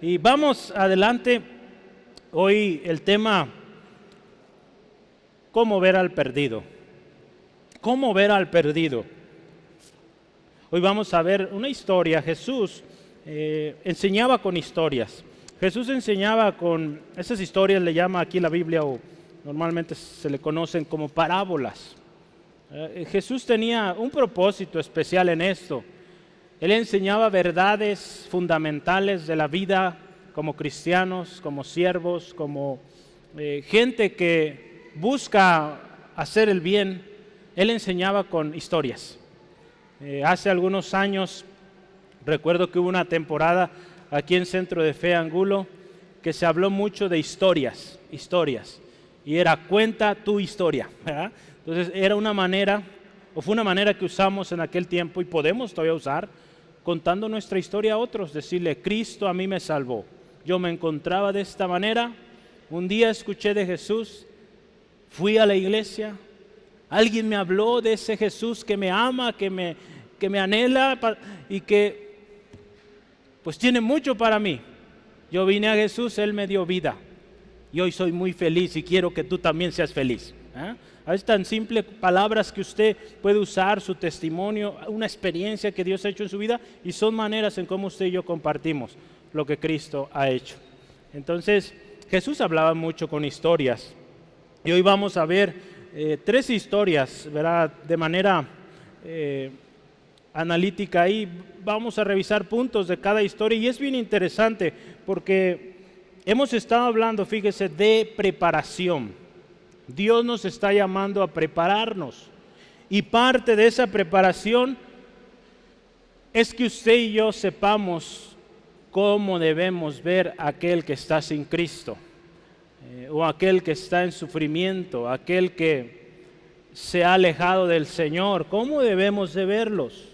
Y vamos adelante. Hoy el tema, ¿cómo ver al perdido? ¿Cómo ver al perdido? Hoy vamos a ver una historia. Jesús enseñaba con historias. Jesús enseñaba con esas historias, le llama aquí la Biblia, o normalmente se le conocen como parábolas. Jesús tenía un propósito especial en esto. Él enseñaba verdades fundamentales de la vida como cristianos, como siervos, como gente que busca hacer el bien. Él enseñaba con historias. Hace algunos años recuerdo que hubo una temporada aquí en Centro de Fe Angulo que se habló mucho de historias, y era cuenta tu historia, ¿verdad? Entonces era una manera, o fue una manera que usamos en aquel tiempo y podemos todavía usar, contando nuestra historia a otros, decirle: Cristo a mí me salvó, yo me encontraba de esta manera, un día escuché de Jesús, fui a la iglesia, alguien me habló de ese Jesús que me ama, que me anhela y que pues tiene mucho para mí. Yo vine a Jesús, Él me dio vida y hoy soy muy feliz y quiero que tú también seas feliz. A veces tan simples palabras que usted puede usar, su testimonio, una experiencia que Dios ha hecho en su vida, y son maneras en cómo usted y yo compartimos lo que Cristo ha hecho. Entonces Jesús hablaba mucho con historias y hoy vamos a ver 3 historias, ¿verdad? De manera analítica, y vamos a revisar puntos de cada historia, y es bien interesante porque hemos estado hablando, fíjese, de preparación. Dios nos está llamando a prepararnos, y parte de esa preparación es que usted y yo sepamos cómo debemos ver a aquel que está sin Cristo, o aquel que está en sufrimiento, aquel que se ha alejado del Señor. ¿Cómo debemos de verlos?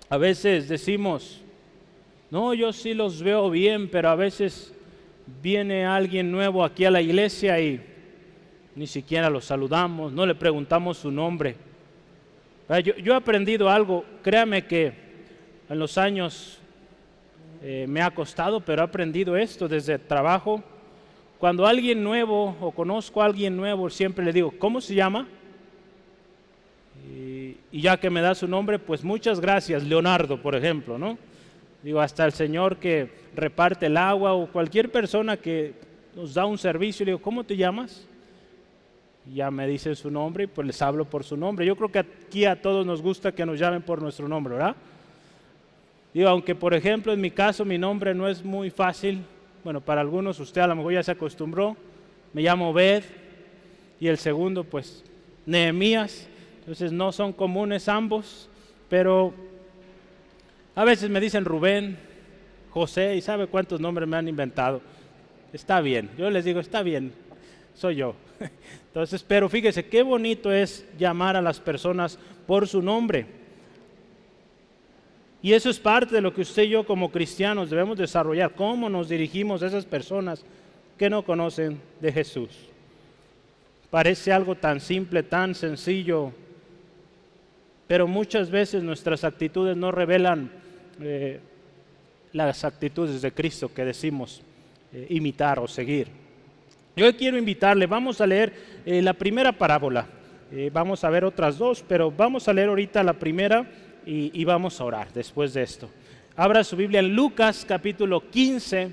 A veces decimos: no, yo sí los veo bien, pero a veces viene alguien nuevo aquí a la iglesia y ni siquiera lo saludamos, no le preguntamos su nombre. Yo he aprendido algo, créame que en los años me ha costado, pero he aprendido esto desde el trabajo. Cuando alguien nuevo o conozco a alguien nuevo, siempre le digo: ¿cómo se llama? Y ya que me da su nombre, pues muchas gracias, Leonardo, por ejemplo, ¿no? Digo, hasta el señor que reparte el agua o cualquier persona que nos da un servicio, le digo: ¿cómo te llamas? Y ya me dicen su nombre y pues les hablo por su nombre. Yo creo que aquí a todos nos gusta que nos llamen por nuestro nombre, ¿verdad? Digo, aunque por ejemplo en mi caso mi nombre no es muy fácil, bueno, para algunos usted a lo mejor ya se acostumbró, me llamo Obed, y el segundo pues Nehemías. Entonces no son comunes ambos, pero a veces me dicen Rubén, José, y sabe cuántos nombres me han inventado. Está bien, yo les digo: está bien, soy yo. Entonces, pero fíjese qué bonito es llamar a las personas por su nombre. Y eso es parte de lo que usted y yo como cristianos debemos desarrollar, cómo nos dirigimos a esas personas que no conocen de Jesús. Parece algo tan simple, tan sencillo, pero muchas veces nuestras actitudes no revelan las actitudes de Cristo que decimos imitar o seguir. Yo quiero invitarle, vamos a leer la primera parábola, vamos a ver otras 2, pero vamos a leer ahorita la primera y vamos a orar después de esto. Abra su Biblia en Lucas capítulo 15,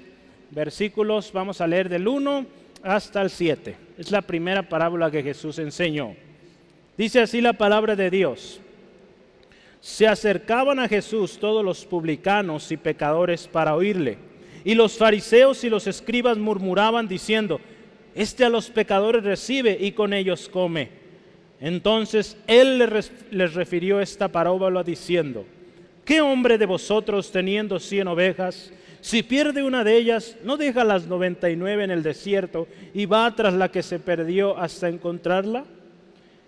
versículos, vamos a leer del 1 hasta el 7. Es la primera parábola que Jesús enseñó. Dice así la palabra de Dios: se acercaban a Jesús todos los publicanos y pecadores para oírle, y los fariseos y los escribas murmuraban diciendo: este a los pecadores recibe y con ellos come. Entonces él les refirió esta parábola diciendo: ¿qué hombre de vosotros, teniendo 100 ovejas, si pierde una de ellas, no deja las 99 en el desierto y va tras la que se perdió hasta encontrarla?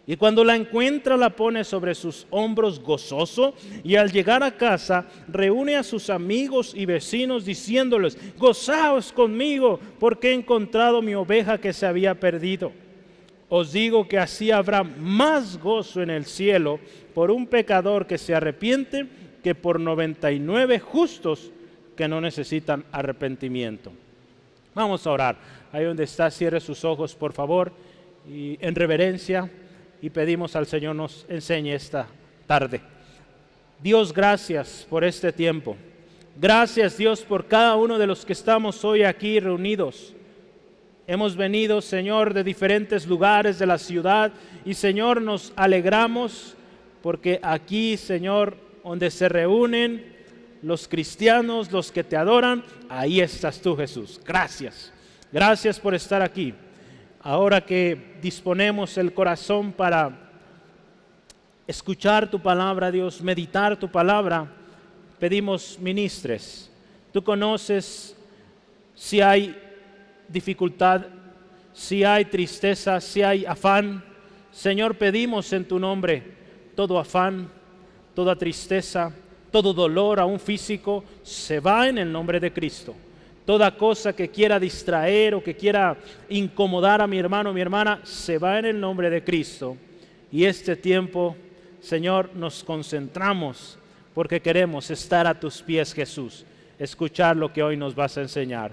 Y cuando la encuentra, la pone sobre sus hombros gozoso, y al llegar a casa reúne a sus amigos y vecinos diciéndoles: gozaos conmigo, porque he encontrado mi oveja que se había perdido. Os digo que así habrá más gozo en el cielo por un pecador que se arrepiente que por 99 justos que no necesitan arrepentimiento. Vamos a orar. Ahí donde está, cierre sus ojos, por favor, y en reverencia, y pedimos al Señor nos enseñe esta tarde. Dios, gracias por este tiempo. Gracias, Dios, por cada uno de los que estamos hoy aquí reunidos. Hemos venido, Señor, de diferentes lugares de la ciudad y, Señor, nos alegramos porque aquí, Señor, donde se reúnen los cristianos, los que te adoran, ahí estás tú, Jesús. Gracias. Gracias por estar aquí. Ahora que disponemos el corazón para escuchar tu palabra, Dios, meditar tu palabra, pedimos ministres. Tú conoces si hay dificultad, si hay tristeza, si hay afán. Señor, pedimos en tu nombre todo afán, toda tristeza, todo dolor, aún físico, se va en el nombre de Cristo. Toda cosa que quiera distraer o que quiera incomodar a mi hermano o mi hermana, se va en el nombre de Cristo. Y este tiempo, Señor, nos concentramos porque queremos estar a tus pies, Jesús, escuchar lo que hoy nos vas a enseñar.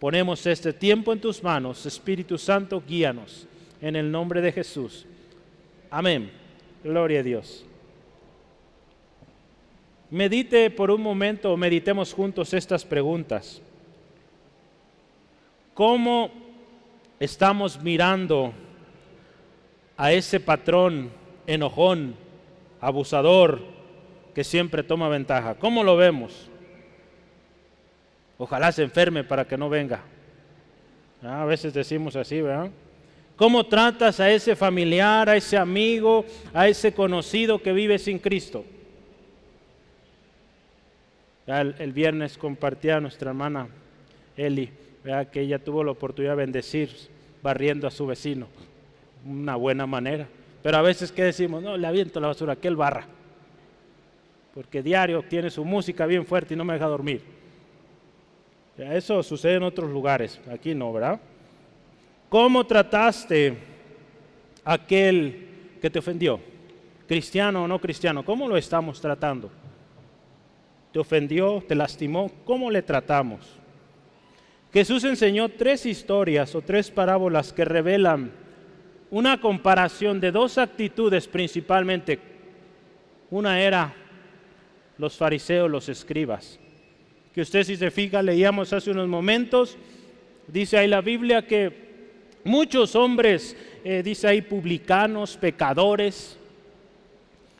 Ponemos este tiempo en tus manos. Espíritu Santo, guíanos en el nombre de Jesús. Amén. Gloria a Dios. Medite por un momento, meditemos juntos estas preguntas. ¿Cómo estamos mirando a ese patrón enojón, abusador, que siempre toma ventaja? ¿Cómo lo vemos? Ojalá se enferme para que no venga. A veces decimos así, ¿verdad? ¿Cómo tratas a ese familiar, a ese amigo, a ese conocido que vive sin Cristo? Ya el viernes compartía a nuestra hermana Eli, ¿verdad? Que ella tuvo la oportunidad de bendecir barriendo a su vecino. Una buena manera. Pero a veces, ¿qué decimos? No, le aviento la basura, que él barra. Porque diario tiene su música bien fuerte y no me deja dormir. Eso sucede en otros lugares, aquí no, ¿verdad? ¿Cómo trataste a aquel que te ofendió? ¿Cristiano o no cristiano? ¿Cómo lo estamos tratando? ¿Te ofendió? ¿Te lastimó? ¿Cómo le tratamos? Jesús enseñó 3 historias o 3 parábolas que revelan una comparación de 2 actitudes principalmente. Una era los fariseos, los escribas. Que usted, si se fija, leíamos hace unos momentos, dice ahí la Biblia que muchos hombres, dice ahí publicanos, pecadores,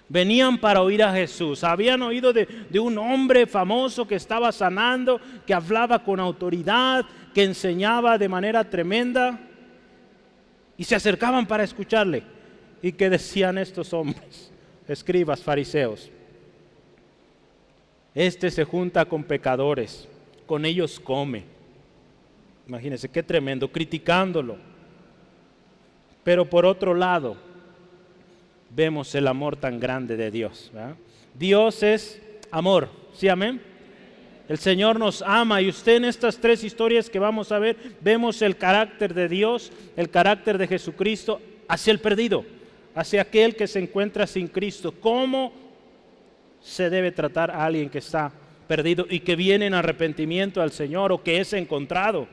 venían para oír a Jesús. Habían oído de un hombre famoso que estaba sanando, que hablaba con autoridad, que enseñaba de manera tremenda, y se acercaban para escucharle. ¿Y qué decían estos hombres, escribas, fariseos? Este se junta con pecadores, con ellos come. Imagínense qué tremendo, criticándolo. Pero por otro lado, vemos el amor tan grande de Dios, ¿verdad? Dios es amor, ¿sí, amén? El Señor nos ama, y usted en estas 3 historias que vamos a ver, vemos el carácter de Dios, el carácter de Jesucristo hacia el perdido, hacia aquel que se encuentra sin Cristo. ¿Cómo se debe tratar a alguien que está perdido y que viene en arrepentimiento al Señor o que es encontrado?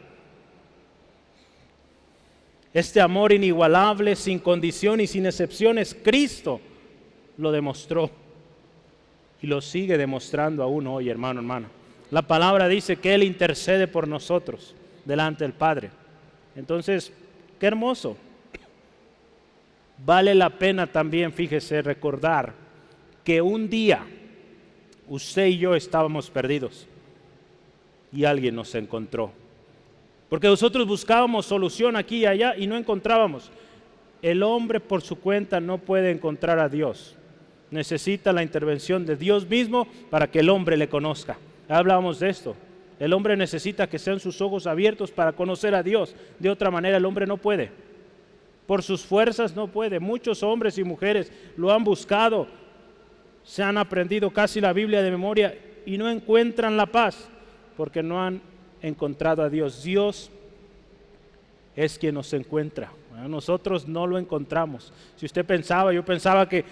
Este amor inigualable, sin condición y sin excepciones, Cristo lo demostró y lo sigue demostrando aún hoy, hermano, hermana. La palabra dice que Él intercede por nosotros delante del Padre. Entonces, qué hermoso. Vale la pena también, fíjese, recordar que un día usted y yo estábamos perdidos y alguien nos encontró. Porque nosotros buscábamos solución aquí y allá y no encontrábamos. El hombre por su cuenta no puede encontrar a Dios. Necesita la intervención de Dios mismo para que el hombre le conozca. Hablábamos de esto. El hombre necesita que sean sus ojos abiertos para conocer a Dios. De otra manera el hombre no puede. Por sus fuerzas no puede. Muchos hombres y mujeres lo han buscado. Se han aprendido casi la Biblia de memoria y no encuentran la paz porque no han encontrado a Dios. Dios es quien nos encuentra. Nosotros no lo encontramos. Si usted pensaba, yo pensaba que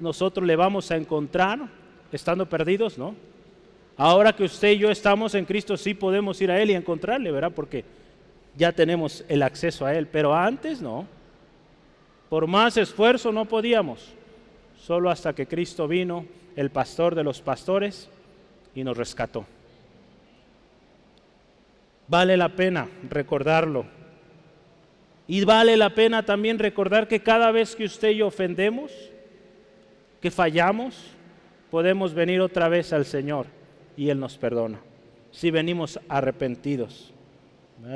nosotros le vamos a encontrar estando perdidos, ¿no? Ahora que usted y yo estamos en Cristo, sí podemos ir a Él y encontrarle, ¿verdad? Porque ya tenemos el acceso a Él, pero antes no. Por más esfuerzo no podíamos, solo hasta que Cristo vino, el pastor de los pastores, y nos rescató. Vale la pena recordarlo. Y vale la pena también recordar que cada vez que usted y yo ofendemos, que fallamos, podemos venir otra vez al Señor y Él nos perdona, si venimos arrepentidos.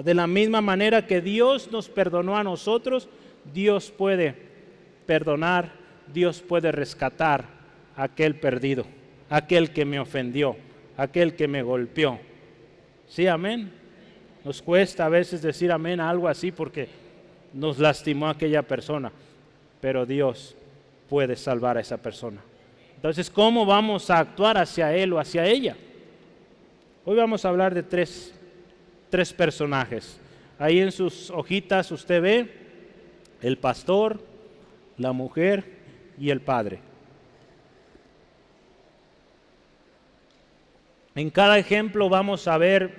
De la misma manera que Dios nos perdonó a nosotros, Dios puede perdonar, Dios puede rescatar a aquel perdido, aquel que me ofendió, aquel que me golpeó. ¿Sí, amén? Nos cuesta a veces decir amén a algo así porque nos lastimó aquella persona, pero Dios puede salvar a esa persona. Entonces, ¿cómo vamos a actuar hacia él o hacia ella? Hoy vamos a hablar de tres personajes. Ahí en sus hojitas usted ve el pastor, la mujer y el padre. En cada ejemplo vamos a ver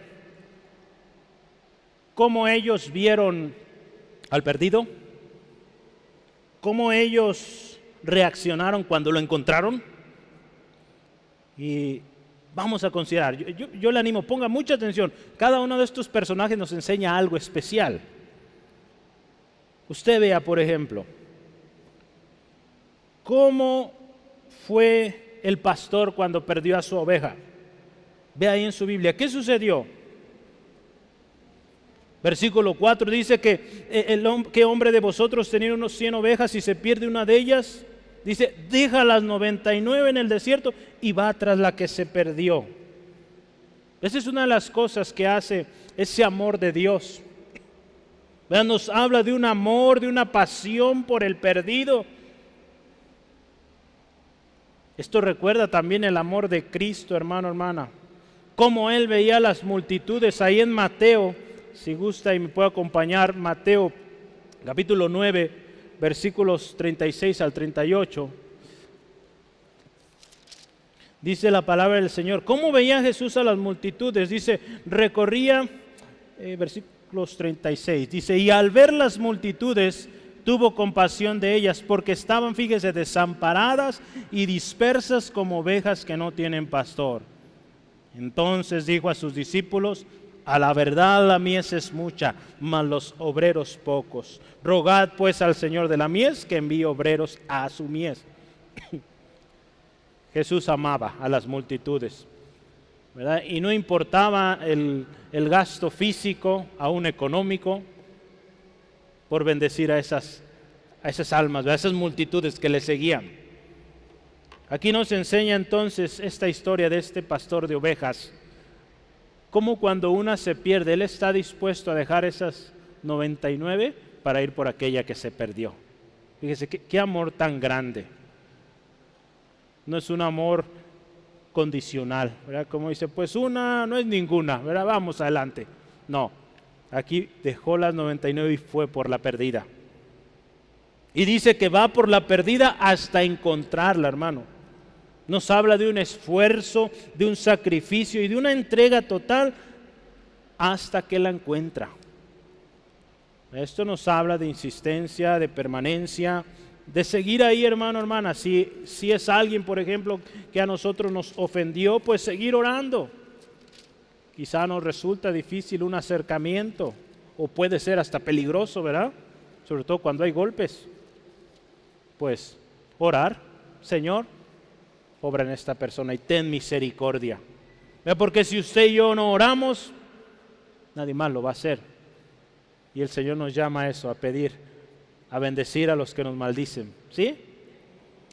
cómo ellos vieron al perdido, cómo ellos reaccionaron cuando lo encontraron. Y vamos a considerar, yo le animo, ponga mucha atención, cada uno de estos personajes nos enseña algo especial. Usted vea, por ejemplo, cómo fue el pastor cuando perdió a su oveja. Ve ahí en su Biblia, ¿qué sucedió? Versículo 4 dice que ¿qué hombre de vosotros tenía unos 100 ovejas y se pierde una de ellas? Dice, deja las 99 en el desierto y va tras la que se perdió. Esa es una de las cosas que hace ese amor de Dios. ¿Verdad? Nos habla de un amor, de una pasión por el perdido. Esto recuerda también el amor de Cristo, hermano, hermana. Cómo Él veía las multitudes ahí en Mateo. Si gusta y me puede acompañar, Mateo capítulo 9, versículos 36 al 38. Dice la palabra del Señor. ¿Cómo veía Jesús a las multitudes? Dice, recorría, versículos 36, dice, y al ver las multitudes, tuvo compasión de ellas, porque estaban, fíjese, desamparadas y dispersas como ovejas que no tienen pastor. Entonces dijo a sus discípulos, a la verdad la mies es mucha, mas los obreros pocos. Rogad pues al Señor de la mies que envíe obreros a su mies. Jesús amaba a las multitudes, ¿verdad? Y no importaba el gasto físico, aún económico, por bendecir a esas almas, a esas multitudes que le seguían. Aquí nos enseña entonces esta historia de este pastor de ovejas. Como cuando una se pierde, Él está dispuesto a dejar esas 99 para ir por aquella que se perdió. Fíjese, qué amor tan grande. No es un amor condicional, ¿verdad? Como dice, pues una no es ninguna, ¿verdad? Vamos adelante. No, aquí dejó las 99 y fue por la perdida. Y dice que va por la perdida hasta encontrarla, hermano. Nos habla de un esfuerzo, de un sacrificio y de una entrega total hasta que la encuentra. Esto nos habla de insistencia, de permanencia, de seguir ahí, hermano, hermana. Si es alguien, por ejemplo, que a nosotros nos ofendió, pues seguir orando. Quizá nos resulta difícil un acercamiento o puede ser hasta peligroso, ¿verdad? Sobre todo cuando hay golpes. Pues orar, Señor, obra en esta persona y ten misericordia. Porque si usted y yo no oramos, nadie más lo va a hacer. Y el Señor nos llama a eso, a pedir, a bendecir a los que nos maldicen. ¿Sí?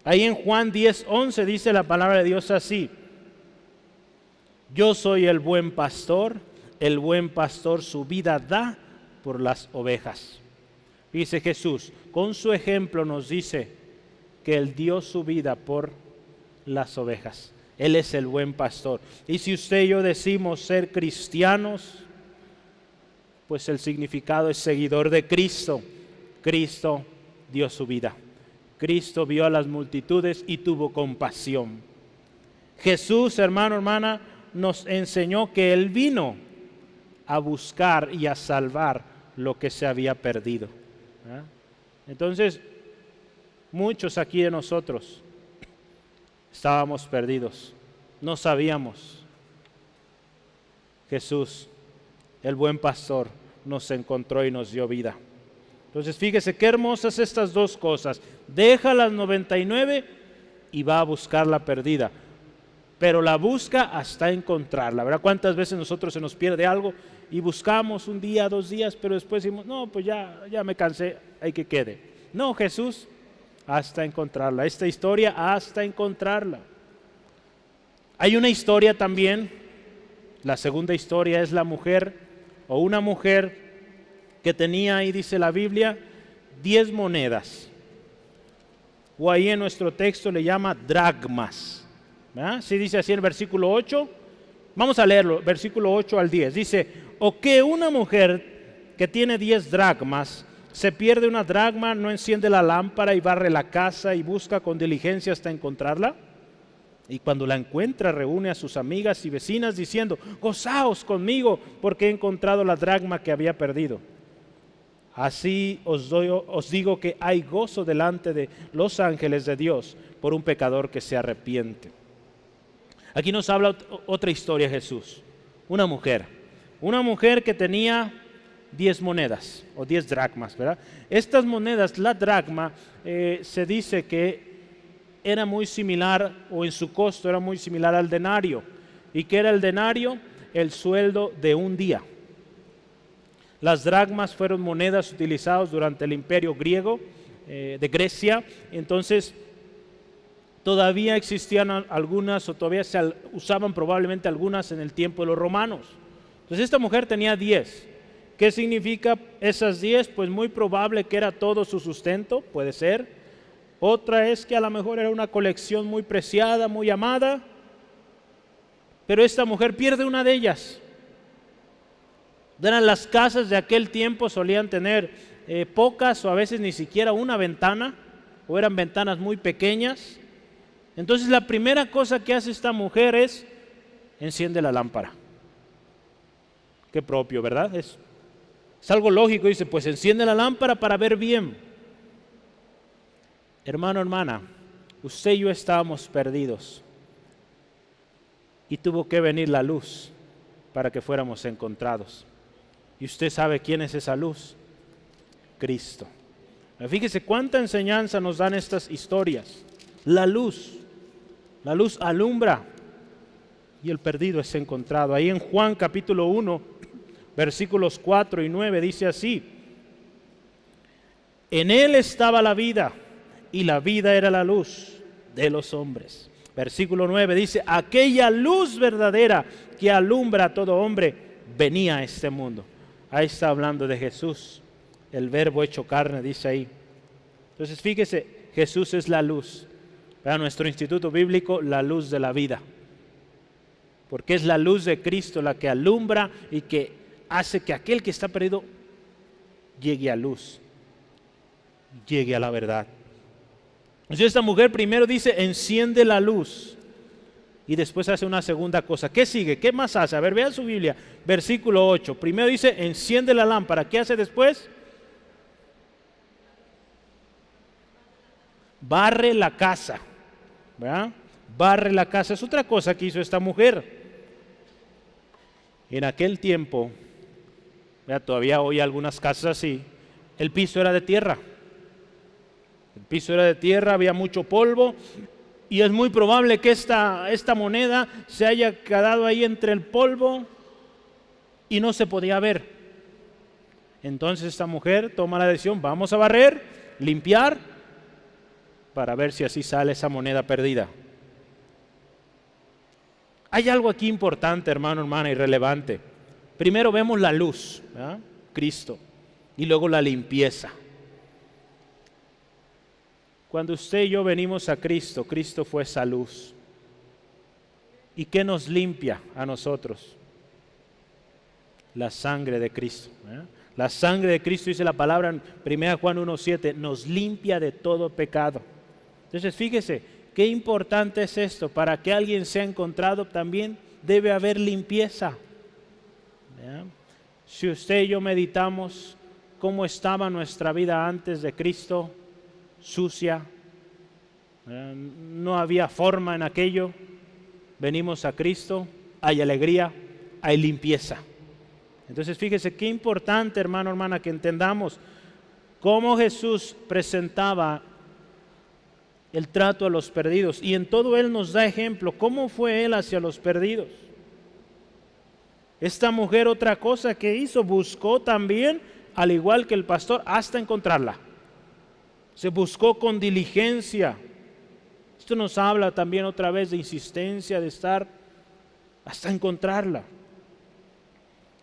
Ahí en Juan 10:11 dice la palabra de Dios así: yo soy el buen pastor su vida da por las ovejas. Dice Jesús, con su ejemplo nos dice que Él dio su vida por las ovejas. Él es el buen pastor. Y si usted y yo decimos ser cristianos, pues el significado es seguidor de Cristo. Cristo dio su vida. Cristo vio a las multitudes y tuvo compasión. Jesús, hermano, hermana, nos enseñó que Él vino a buscar y a salvar lo que se había perdido. ¿Verdad? Entonces, muchos aquí de nosotros estábamos perdidos, no sabíamos. Jesús, el buen pastor, nos encontró y nos dio vida. Entonces, fíjese qué hermosas estas dos cosas. Deja las 99 y va a buscar la perdida, pero la busca hasta encontrarla. ¿Verdad? ¿Cuántas veces nosotros se nos pierde algo y buscamos un día, 2 días, pero después decimos, no, pues ya me cansé, hay que quede? No, Jesús, hasta encontrarla. Esta historia, hasta encontrarla. Hay una historia también, la segunda historia es la mujer, o una mujer que tenía, ahí dice la Biblia, 10 monedas. O ahí en nuestro texto le llama dracmas. ¿Verdad? Sí dice así el versículo 8. Vamos a leerlo, versículo 8 al 10. Dice, o que una mujer que tiene 10 dracmas, se pierde una dracma, no enciende la lámpara y barre la casa y busca con diligencia hasta encontrarla. Y cuando la encuentra, reúne a sus amigas y vecinas diciendo, gozaos conmigo porque he encontrado la dracma que había perdido. Así os digo que hay gozo delante de los ángeles de Dios por un pecador que se arrepiente. Aquí nos habla otra historia Jesús. Una mujer que tenía 10 monedas o 10 dracmas, ¿verdad? Estas monedas, la dracma, se dice que era muy similar, o en su costo era muy similar al denario. ¿Y qué era el denario? El sueldo de un día. Las dracmas fueron monedas utilizadas durante el imperio griego de Grecia. Entonces todavía existían algunas, o todavía se usaban probablemente algunas en el tiempo de los romanos. Entonces esta mujer tenía 10. ¿Qué significa esas 10? Pues muy probable que era todo su sustento, puede ser. Otra es que a lo mejor era una colección muy preciada, muy amada, pero esta mujer pierde una de ellas. Las casas de aquel tiempo solían tener pocas o a veces ni siquiera una ventana, o eran ventanas muy pequeñas. Entonces la primera cosa que hace esta mujer es enciende la lámpara. Qué propio, ¿verdad? Es algo lógico, dice, pues enciende la lámpara para ver bien. Hermano, hermana, usted y yo estábamos perdidos y tuvo que venir la luz para que fuéramos encontrados. Y usted sabe quién es esa luz, Cristo. Fíjese cuánta enseñanza nos dan estas historias. La luz alumbra y el perdido es encontrado. Ahí en Juan capítulo 1, versículos 4 y 9 dice así: en él estaba la vida y la vida era la luz de los hombres. Versículo 9 dice, aquella luz verdadera que alumbra a todo hombre venía a este mundo. Ahí está hablando de Jesús, el verbo hecho carne, dice ahí. Entonces fíjese, Jesús es la luz. Para nuestro instituto bíblico, la luz de la vida. Porque es la luz de Cristo la que alumbra y que hace que aquel que está perdido llegue a luz, llegue a la verdad. Entonces esta mujer primero dice, enciende la luz. Y después hace una segunda cosa. ¿Qué sigue? ¿Qué más hace? A ver, vean su Biblia. Versículo 8. Primero dice, enciende la lámpara. ¿Qué hace después? Barre la casa. ¿Verdad? Barre la casa. Es otra cosa que hizo esta mujer. En aquel tiempo, ¿verdad? Todavía hoy algunas casas así, el piso era de tierra. El piso era de tierra, había mucho polvo. Y es muy probable que esta moneda se haya quedado ahí entre el polvo y no se podía ver. Entonces esta mujer toma la decisión, vamos a barrer, limpiar, para ver si así sale esa moneda perdida. Hay algo aquí importante, hermano, hermana, y relevante. Primero vemos la luz, ¿verdad? Cristo, y luego la limpieza. Cuando usted y yo venimos a Cristo, Cristo fue esa luz. ¿Y qué nos limpia a nosotros? La sangre de Cristo. La sangre de Cristo, dice la palabra en 1 Juan 1:7, nos limpia de todo pecado. Entonces fíjese, qué importante es esto. Para que alguien sea encontrado también debe haber limpieza. ¿Ya? Si usted y yo meditamos cómo estaba nuestra vida antes de Cristo, sucia, no había forma en aquello. Venimos a Cristo, hay alegría, hay limpieza. Entonces fíjese qué importante, hermano, hermana, que entendamos cómo Jesús presentaba el trato a los perdidos, y en todo Él nos da ejemplo, cómo fue Él hacia los perdidos. Esta mujer, otra cosa que hizo, buscó también, al igual que el pastor, hasta encontrarla. Se buscó con diligencia. Esto nos habla también otra vez de insistencia, de estar hasta encontrarla.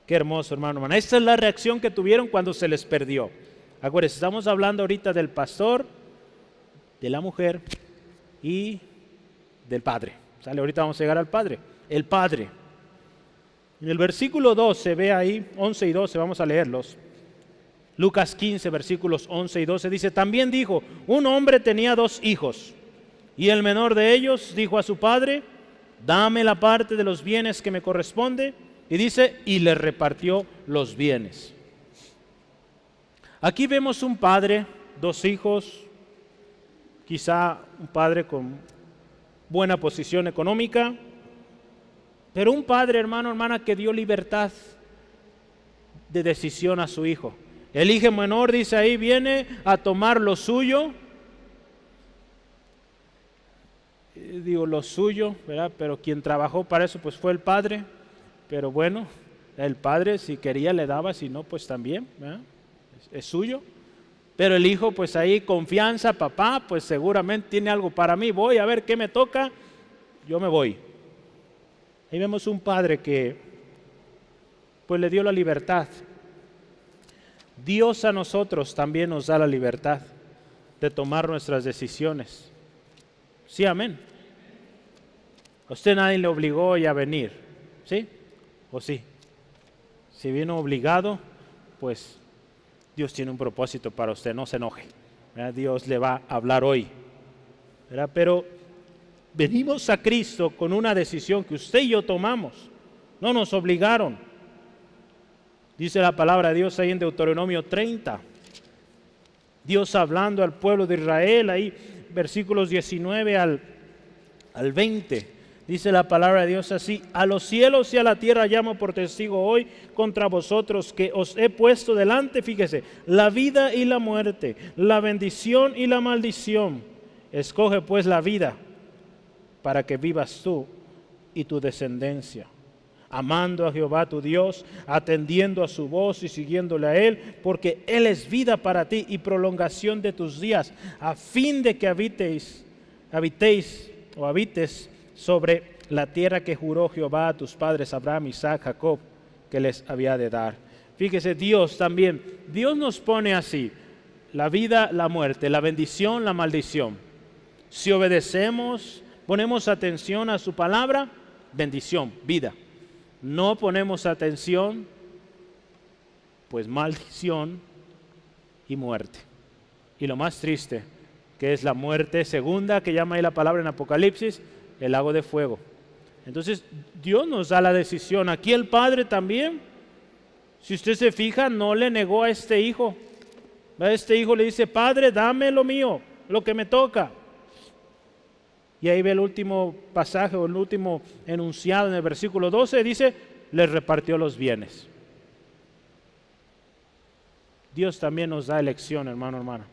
Qué hermoso, hermano, hermana. Esta es la reacción que tuvieron cuando se les perdió. Acuérdense, estamos hablando ahorita del pastor, de la mujer y del padre. ¿Sale? Ahorita vamos a llegar al padre. El padre. En el versículo 12, ve ahí, 11 y 12, vamos a leerlos. Lucas 15, versículos 11 y 12, dice: también dijo, un hombre tenía 2 hijos, y el menor de ellos dijo a su padre: dame la parte de los bienes que me corresponde. Y dice, y le repartió los bienes. Aquí vemos un padre, 2 hijos, quizá un padre con buena posición económica, pero un padre, hermano, hermana, que dio libertad de decisión a su hijo. El hijo menor, dice ahí, viene a tomar lo suyo. Digo lo suyo, ¿verdad? Pero quien trabajó para eso pues fue el padre. Pero bueno, el padre si quería le daba, si no pues también, ¿verdad? Es suyo. Pero el hijo pues ahí confianza, papá pues seguramente tiene algo para mí, voy a ver qué me toca, yo me voy. Ahí vemos un padre que pues le dio la libertad. Dios a nosotros también nos da la libertad de tomar nuestras decisiones. Sí, amén. A usted nadie le obligó hoy a venir, ¿sí? ¿O sí? Si vino obligado, pues Dios tiene un propósito para usted, no se enoje, ¿verdad? Dios le va a hablar hoy, ¿verdad? Pero venimos a Cristo con una decisión que usted y yo tomamos, no nos obligaron. Dice la palabra de Dios ahí en Deuteronomio 30, Dios hablando al pueblo de Israel, ahí versículos 19 al 20, dice la palabra de Dios así: a los cielos y a la tierra llamo por testigo hoy contra vosotros que os he puesto delante, fíjese, la vida y la muerte, la bendición y la maldición. Escoge pues la vida para que vivas tú y tu descendencia, amando a Jehová tu Dios, atendiendo a su voz y siguiéndole a Él, porque Él es vida para ti y prolongación de tus días, a fin de que habites sobre la tierra que juró Jehová a tus padres, Abraham, Isaac, Jacob, que les había de dar. Fíjese, Dios también, Dios nos pone así, la vida, la muerte, la bendición, la maldición. Si obedecemos, ponemos atención a su palabra, bendición, vida. No ponemos atención, pues maldición y muerte. Y lo más triste, que es la muerte segunda, que llama ahí la palabra en Apocalipsis, el lago de fuego. Entonces Dios nos da la decisión. Aquí el padre también, si usted se fija, no le negó a este hijo. A este hijo le dice: padre, dame lo mío, lo que me toca. Y ahí ve el último pasaje o el último enunciado en el versículo 12, dice: le repartió los bienes. Dios también nos da elección, hermano, hermana.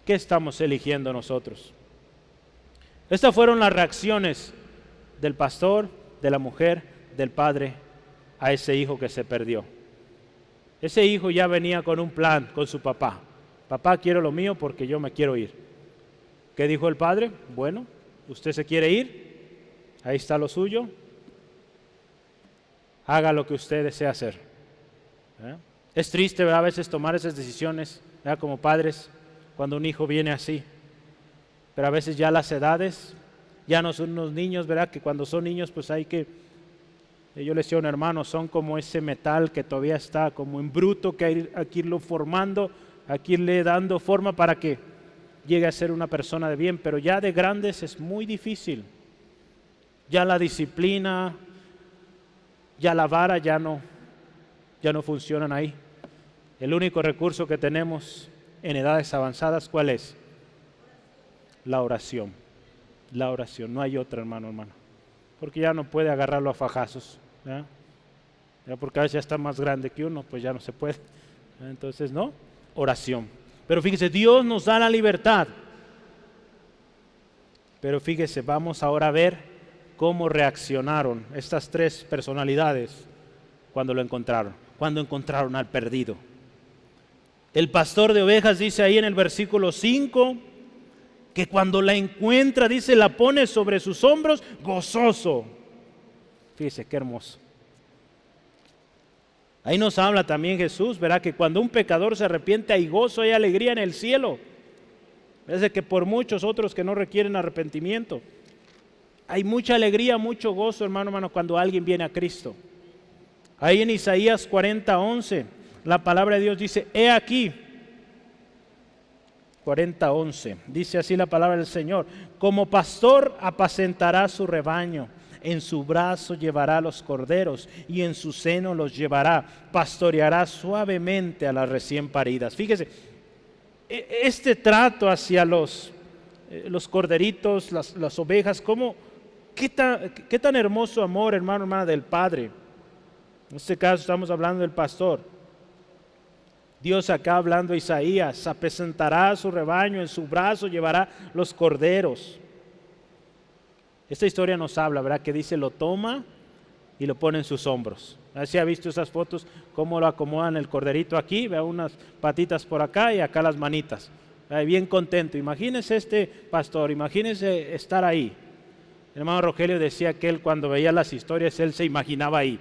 ¿Qué estamos eligiendo nosotros? Estas fueron las reacciones del pastor, de la mujer, del padre a ese hijo que se perdió. Ese hijo ya venía con un plan con su papá. Papá, quiero lo mío porque yo me quiero ir. ¿Qué dijo el padre? Bueno, usted se quiere ir, ahí está lo suyo, haga lo que usted desea hacer. Es triste, ¿verdad?, a veces tomar esas decisiones, ¿verdad?, como padres, cuando un hijo viene así. Pero a veces ya las edades, ya no son unos niños, ¿verdad?, que cuando son niños pues hay que, yo les decía a un hermano, son como ese metal que todavía está como en bruto, que hay que irlo formando, hay que irle dando forma para que llegue a ser una persona de bien. Pero ya de grandes es muy difícil. Ya la disciplina, Ya la vara ya no funcionan ahí. El único recurso que tenemos en edades avanzadas, ¿cuál es? La oración. La oración, no hay otra, hermano. Porque ya no puede agarrarlo a fajazos, ¿verdad? Ya porque a veces ya está más grande que uno, pues ya no se puede. Entonces, no, oración. Pero fíjese, Dios nos da la libertad. Pero fíjese, vamos ahora a ver cómo reaccionaron estas tres personalidades cuando lo encontraron, cuando encontraron al perdido. El pastor de ovejas dice ahí en el versículo 5, que cuando la encuentra, dice, la pone sobre sus hombros gozoso. Fíjese qué hermoso. Ahí nos habla también Jesús, verá que cuando un pecador se arrepiente hay gozo, hay alegría en el cielo. Parece que por muchos otros que no requieren arrepentimiento, hay mucha alegría, mucho gozo, hermano, cuando alguien viene a Cristo. Ahí en Isaías 40:11, la palabra de Dios dice, he aquí, 40:11, dice así la palabra del Señor, como pastor apacentará su rebaño, en su brazo llevará los corderos y en su seno los llevará, pastoreará suavemente a las recién paridas. Fíjese, este trato hacia los corderitos, las ovejas, qué tan hermoso amor, hermana, del Padre. En este caso estamos hablando del pastor. Dios acá hablando a Isaías, apacentará su rebaño, en su brazo llevará los corderos. Esta historia nos habla, ¿verdad? Que dice, lo toma y lo pone en sus hombros. ¿Sí ha visto esas fotos? Cómo lo acomodan el corderito aquí, vea unas patitas por acá y acá las manitas. Bien contento. Imagínese este pastor, imagínese estar ahí. El hermano Rogelio decía que él cuando veía las historias, él se imaginaba ahí.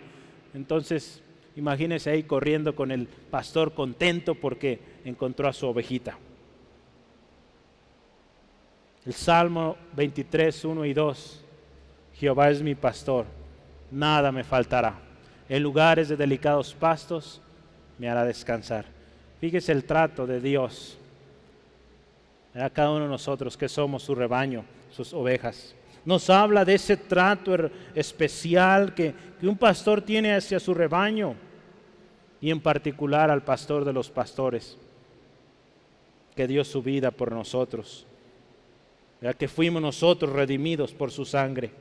Entonces, imagínese ahí corriendo con el pastor contento porque encontró a su ovejita. El Salmo 23, 1 y 2. Jehová es mi pastor, nada me faltará. En lugares de delicados pastos me hará descansar. Fíjese el trato de Dios a cada uno de nosotros que somos su rebaño, sus ovejas. Nos habla de ese trato especial que un pastor tiene hacia su rebaño y en particular al pastor de los pastores que dio su vida por nosotros, ya que fuimos nosotros redimidos por su sangre.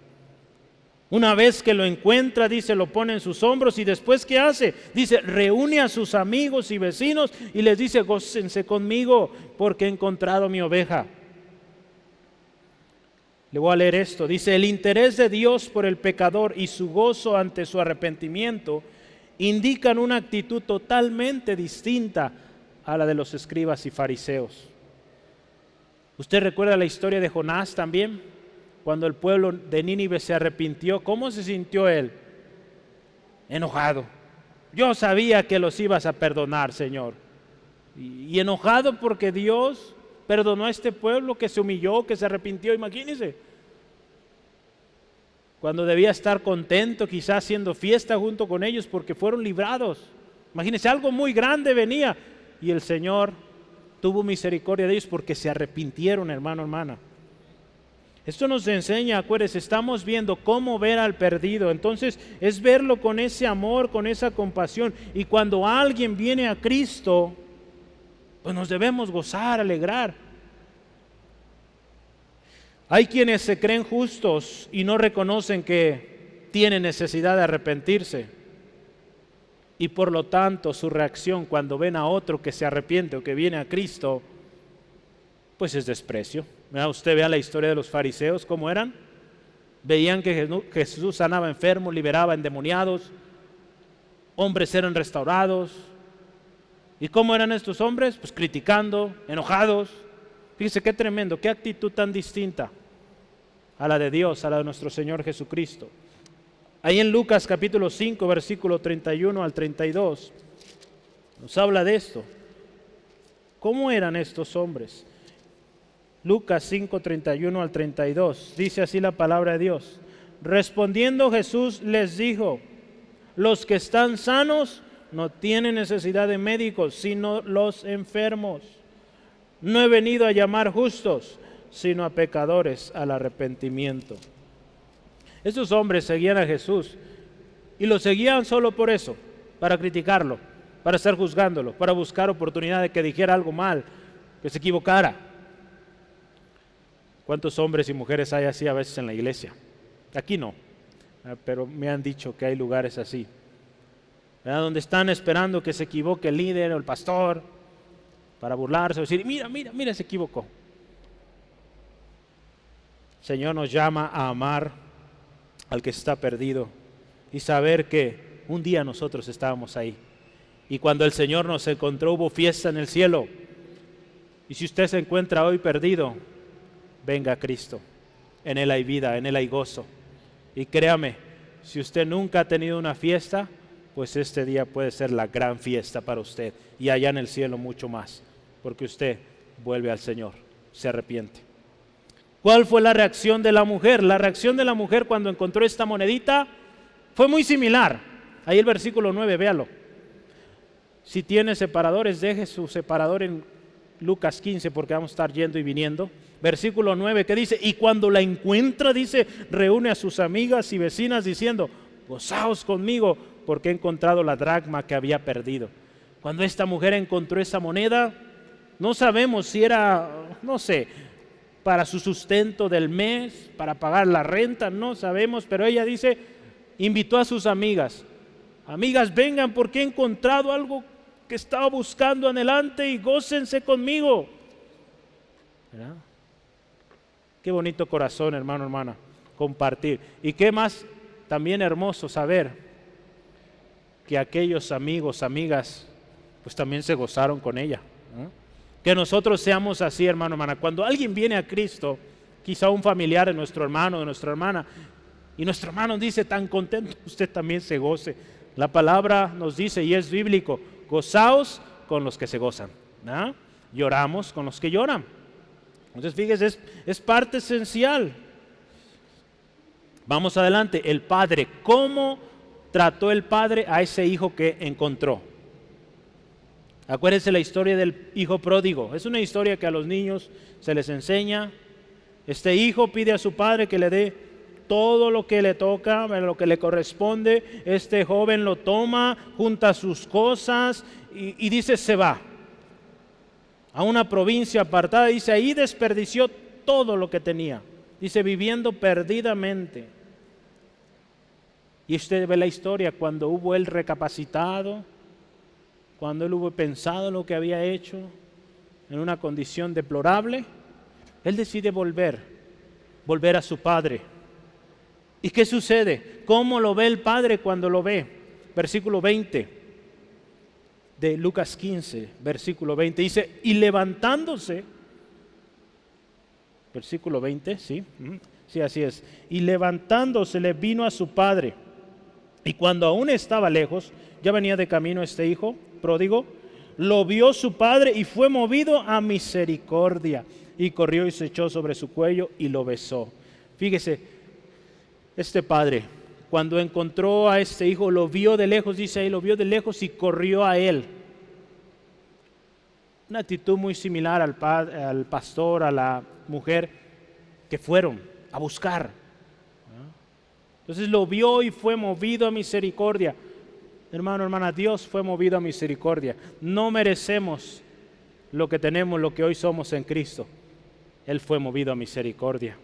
Una vez que lo encuentra, dice, lo pone en sus hombros y después ¿qué hace? Dice, reúne a sus amigos y vecinos y les dice, gócense conmigo porque he encontrado mi oveja. Le voy a leer esto. Dice, el interés de Dios por el pecador y su gozo ante su arrepentimiento indican una actitud totalmente distinta a la de los escribas y fariseos. ¿Usted recuerda la historia de Jonás también? Cuando el pueblo de Nínive se arrepintió, ¿cómo se sintió él? Enojado. Yo sabía que los ibas a perdonar, Señor. Y enojado porque Dios perdonó a este pueblo que se humilló, que se arrepintió, imagínense. Cuando debía estar contento, quizás haciendo fiesta junto con ellos porque fueron librados. Imagínense, algo muy grande venía y el Señor tuvo misericordia de ellos porque se arrepintieron, hermana. Esto nos enseña, acuérdense, estamos viendo cómo ver al perdido. Entonces es verlo con ese amor, con esa compasión. Y cuando alguien viene a Cristo, pues nos debemos gozar, alegrar. Hay quienes se creen justos y no reconocen que tienen necesidad de arrepentirse. Y por lo tanto su reacción cuando ven a otro que se arrepiente o que viene a Cristo, pues es desprecio. Usted vea la historia de los fariseos, ¿cómo eran? Veían que Jesús sanaba enfermos, liberaba endemoniados, hombres eran restaurados. ¿Y cómo eran estos hombres? Pues criticando, enojados. Fíjese qué tremendo, qué actitud tan distinta a la de Dios, a la de nuestro Señor Jesucristo. Ahí en Lucas capítulo 5, versículo 31 al 32, nos habla de esto. ¿Cómo eran estos hombres? Lucas 5, 31 al 32, dice así la palabra de Dios. Respondiendo Jesús les dijo, los que están sanos no tienen necesidad de médicos, sino los enfermos. No he venido a llamar justos, sino a pecadores al arrepentimiento. Estos hombres seguían a Jesús Y lo seguían solo por eso, para criticarlo, para estar juzgándolo, para buscar oportunidad de que dijera algo mal, que se equivocara. ¿Cuántos hombres y mujeres hay así a veces en la iglesia? Aquí no, pero me han dicho que hay lugares así, ¿verdad? Donde están esperando que se equivoque el líder o el pastor para burlarse o decir, mira, se equivocó. El Señor nos llama a amar al que está perdido y saber que un día nosotros estábamos ahí. Y cuando el Señor nos encontró, hubo fiesta en el cielo. Y si usted se encuentra hoy perdido, venga a Cristo. En Él hay vida, en Él hay gozo. Y créame, si usted nunca ha tenido una fiesta, pues este día puede ser la gran fiesta para usted. Y allá en el cielo mucho más, porque usted vuelve al Señor, se arrepiente. ¿Cuál fue la reacción de la mujer? La reacción de la mujer cuando encontró esta monedita fue muy similar. Ahí el versículo 9, véalo. Si tiene separadores, deje su separador en Lucas 15, porque vamos a estar yendo y viniendo. Versículo 9, que dice, y cuando la encuentra, dice, reúne a sus amigas y vecinas diciendo, gozaos conmigo, porque he encontrado la dracma que había perdido. Cuando esta mujer encontró esa moneda, no sabemos si era, no sé, para su sustento del mes, para pagar la renta, no sabemos, pero ella dice, invitó a sus amigas, vengan porque he encontrado algo que estaba buscando anhelante y gócense conmigo. ¿Verdad? Qué bonito corazón, hermano, hermana, compartir. Y qué más también hermoso saber que aquellos amigos, amigas, pues también se gozaron con ella, ¿no? Que nosotros seamos así, hermano, hermana. Cuando alguien viene a Cristo, quizá un familiar de nuestro hermano, de nuestra hermana, y nuestro hermano dice tan contento, usted también se goce. La palabra nos dice, y es bíblico, gozaos con los que se gozan, ¿no? Lloramos con los que lloran. Entonces fíjese, es parte esencial. Vamos adelante, el padre, ¿cómo trató el padre a ese hijo que encontró? Acuérdense la historia del hijo pródigo. Es una historia que a los niños se les enseña. Este hijo pide a su padre que le dé todo lo que le toca, lo que le corresponde. Este joven lo toma, junta sus cosas y dice se va a una provincia apartada. Dice ahí desperdició todo lo que tenía. Dice viviendo perdidamente. Y usted ve la historia cuando hubo él recapacitado, cuando él hubo pensado lo que había hecho en una condición deplorable, él decide volver a su padre. ¿Y qué sucede? ¿Cómo lo ve el padre cuando lo ve? Versículo 20 de Lucas 15, versículo 20, dice, y levantándose, versículo 20, sí, así es, y levantándose le vino a su padre, y cuando aún estaba lejos, ya venía de camino este hijo pródigo, lo vio su padre y fue movido a misericordia, y corrió y se echó sobre su cuello y lo besó. Fíjese, este padre, cuando encontró a este hijo, lo vio de lejos, dice ahí, lo vio de lejos y corrió a él. Una actitud muy similar al pastor, a la mujer que fueron a buscar. Entonces lo vio y fue movido a misericordia. Hermano, hermana, Dios fue movido a misericordia. No merecemos lo que tenemos, lo que hoy somos en Cristo. Él fue movido a misericordia.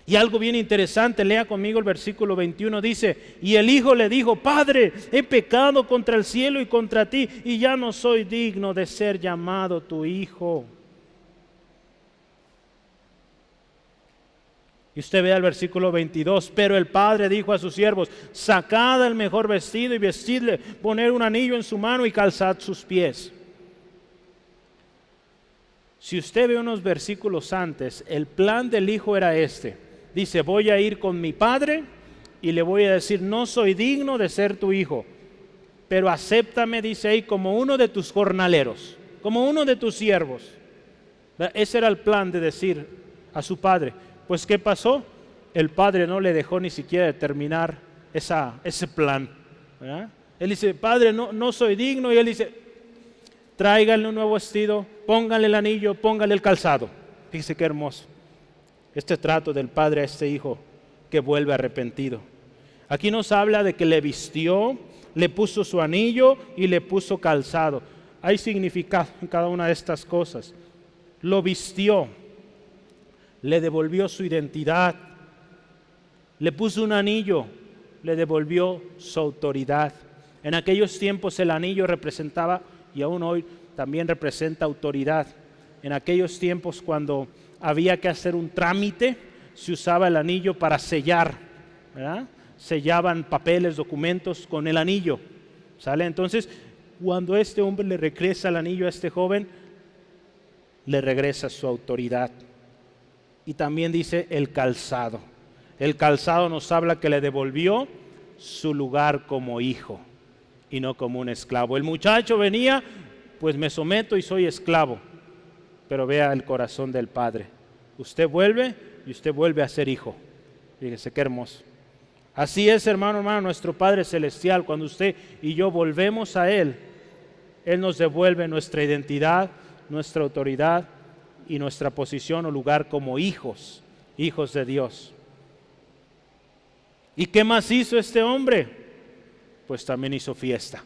Y algo bien interesante, lea conmigo el versículo 21, dice, y el hijo le dijo, Padre, he pecado contra el cielo y contra ti, y ya no soy digno de ser llamado tu hijo. Y usted vea el versículo 22, pero el padre dijo a sus siervos, sacad el mejor vestido y vestidle, poner un anillo en su mano y calzad sus pies. Si usted ve unos versículos antes, el plan del hijo era este. Dice, voy a ir con mi padre y le voy a decir, no soy digno de ser tu hijo, pero acéptame, dice ahí, como uno de tus jornaleros, como uno de tus siervos. Ese era el plan de decir a su padre. Pues ¿qué pasó? El padre no le dejó ni siquiera de terminar ese plan, ¿verdad? Él dice, Padre, no soy digno, y él dice, tráiganle un nuevo vestido, pónganle el anillo, pónganle el calzado. Fíjese qué hermoso. Este trato del padre a este hijo que vuelve arrepentido. Aquí nos habla de que le vistió, le puso su anillo y le puso calzado. Hay significado en cada una de estas cosas. Lo vistió, le devolvió su identidad, le puso un anillo, le devolvió su autoridad. En aquellos tiempos el anillo representaba, y aún hoy también representa, autoridad. En aquellos tiempos, cuando había que hacer un trámite, se usaba el anillo para sellar, ¿verdad? Sellaban papeles, documentos con el anillo, ¿sale? Entonces, cuando este hombre le regresa el anillo a este joven, le regresa su autoridad. Y también dice el calzado. El calzado nos habla que le devolvió su lugar como hijo y no como un esclavo. El muchacho venía, pues me someto y soy esclavo. Pero vea el corazón del Padre. Usted vuelve y usted vuelve a ser hijo. Fíjese qué hermoso. Así es, hermano, nuestro Padre Celestial. Cuando usted y yo volvemos a Él, Él nos devuelve nuestra identidad, nuestra autoridad y nuestra posición o lugar como hijos, hijos de Dios. ¿Y qué más hizo este hombre? Pues también hizo fiesta.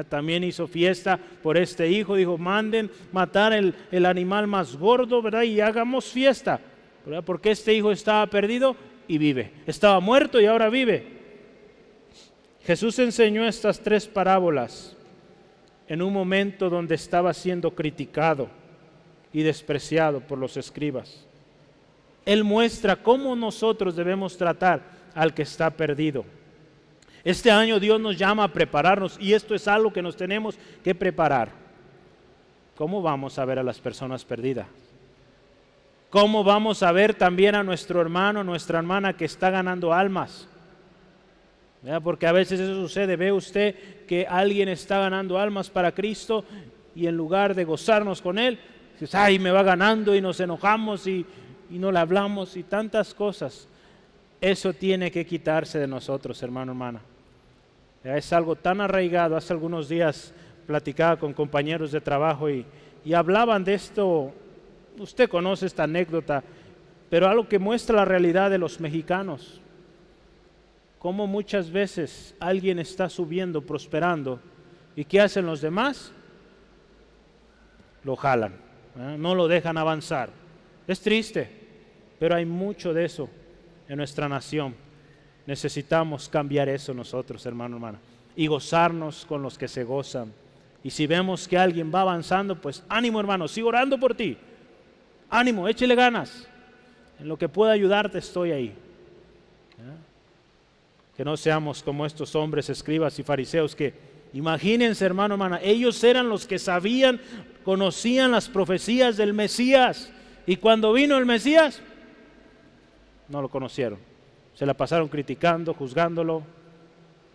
También hizo fiesta por este hijo. Dijo, manden matar el animal más gordo, ¿verdad? Y hagamos fiesta, ¿verdad? Porque este hijo estaba perdido y vive. Estaba muerto y ahora vive. Jesús enseñó estas 3 parábolas en un momento donde estaba siendo criticado y despreciado por los escribas. Él muestra cómo nosotros debemos tratar al que está perdido. Este año Dios nos llama a prepararnos y esto es algo que nos tenemos que preparar. ¿Cómo vamos a ver a las personas perdidas? ¿Cómo vamos a ver también a nuestro hermano, nuestra hermana que está ganando almas? ¿Verdad? Porque a veces eso sucede. Ve usted que alguien está ganando almas para Cristo y en lugar de gozarnos con él, dices, ay, me va ganando, y nos enojamos y no le hablamos y tantas cosas. Eso tiene que quitarse de nosotros, hermano, hermana. Es algo tan arraigado. Hace algunos días platicaba con compañeros de trabajo y hablaban de esto. Usted conoce esta anécdota, pero algo que muestra la realidad de los mexicanos. Cómo muchas veces alguien está subiendo, prosperando, ¿y qué hacen los demás? Lo jalan, no lo dejan avanzar. Es triste, pero hay mucho de eso en nuestra nación. Necesitamos cambiar eso nosotros, hermano, hermana, y gozarnos con los que se gozan. Y si vemos que alguien va avanzando, pues ánimo, hermano, sigo orando por ti. Ánimo, échele ganas. En lo que pueda ayudarte estoy ahí. Que no seamos como estos hombres, escribas y fariseos que, imagínense, hermano, hermana, ellos eran los que sabían, conocían las profecías del Mesías. Y cuando vino el Mesías, no lo conocieron. Se la pasaron criticando, juzgándolo,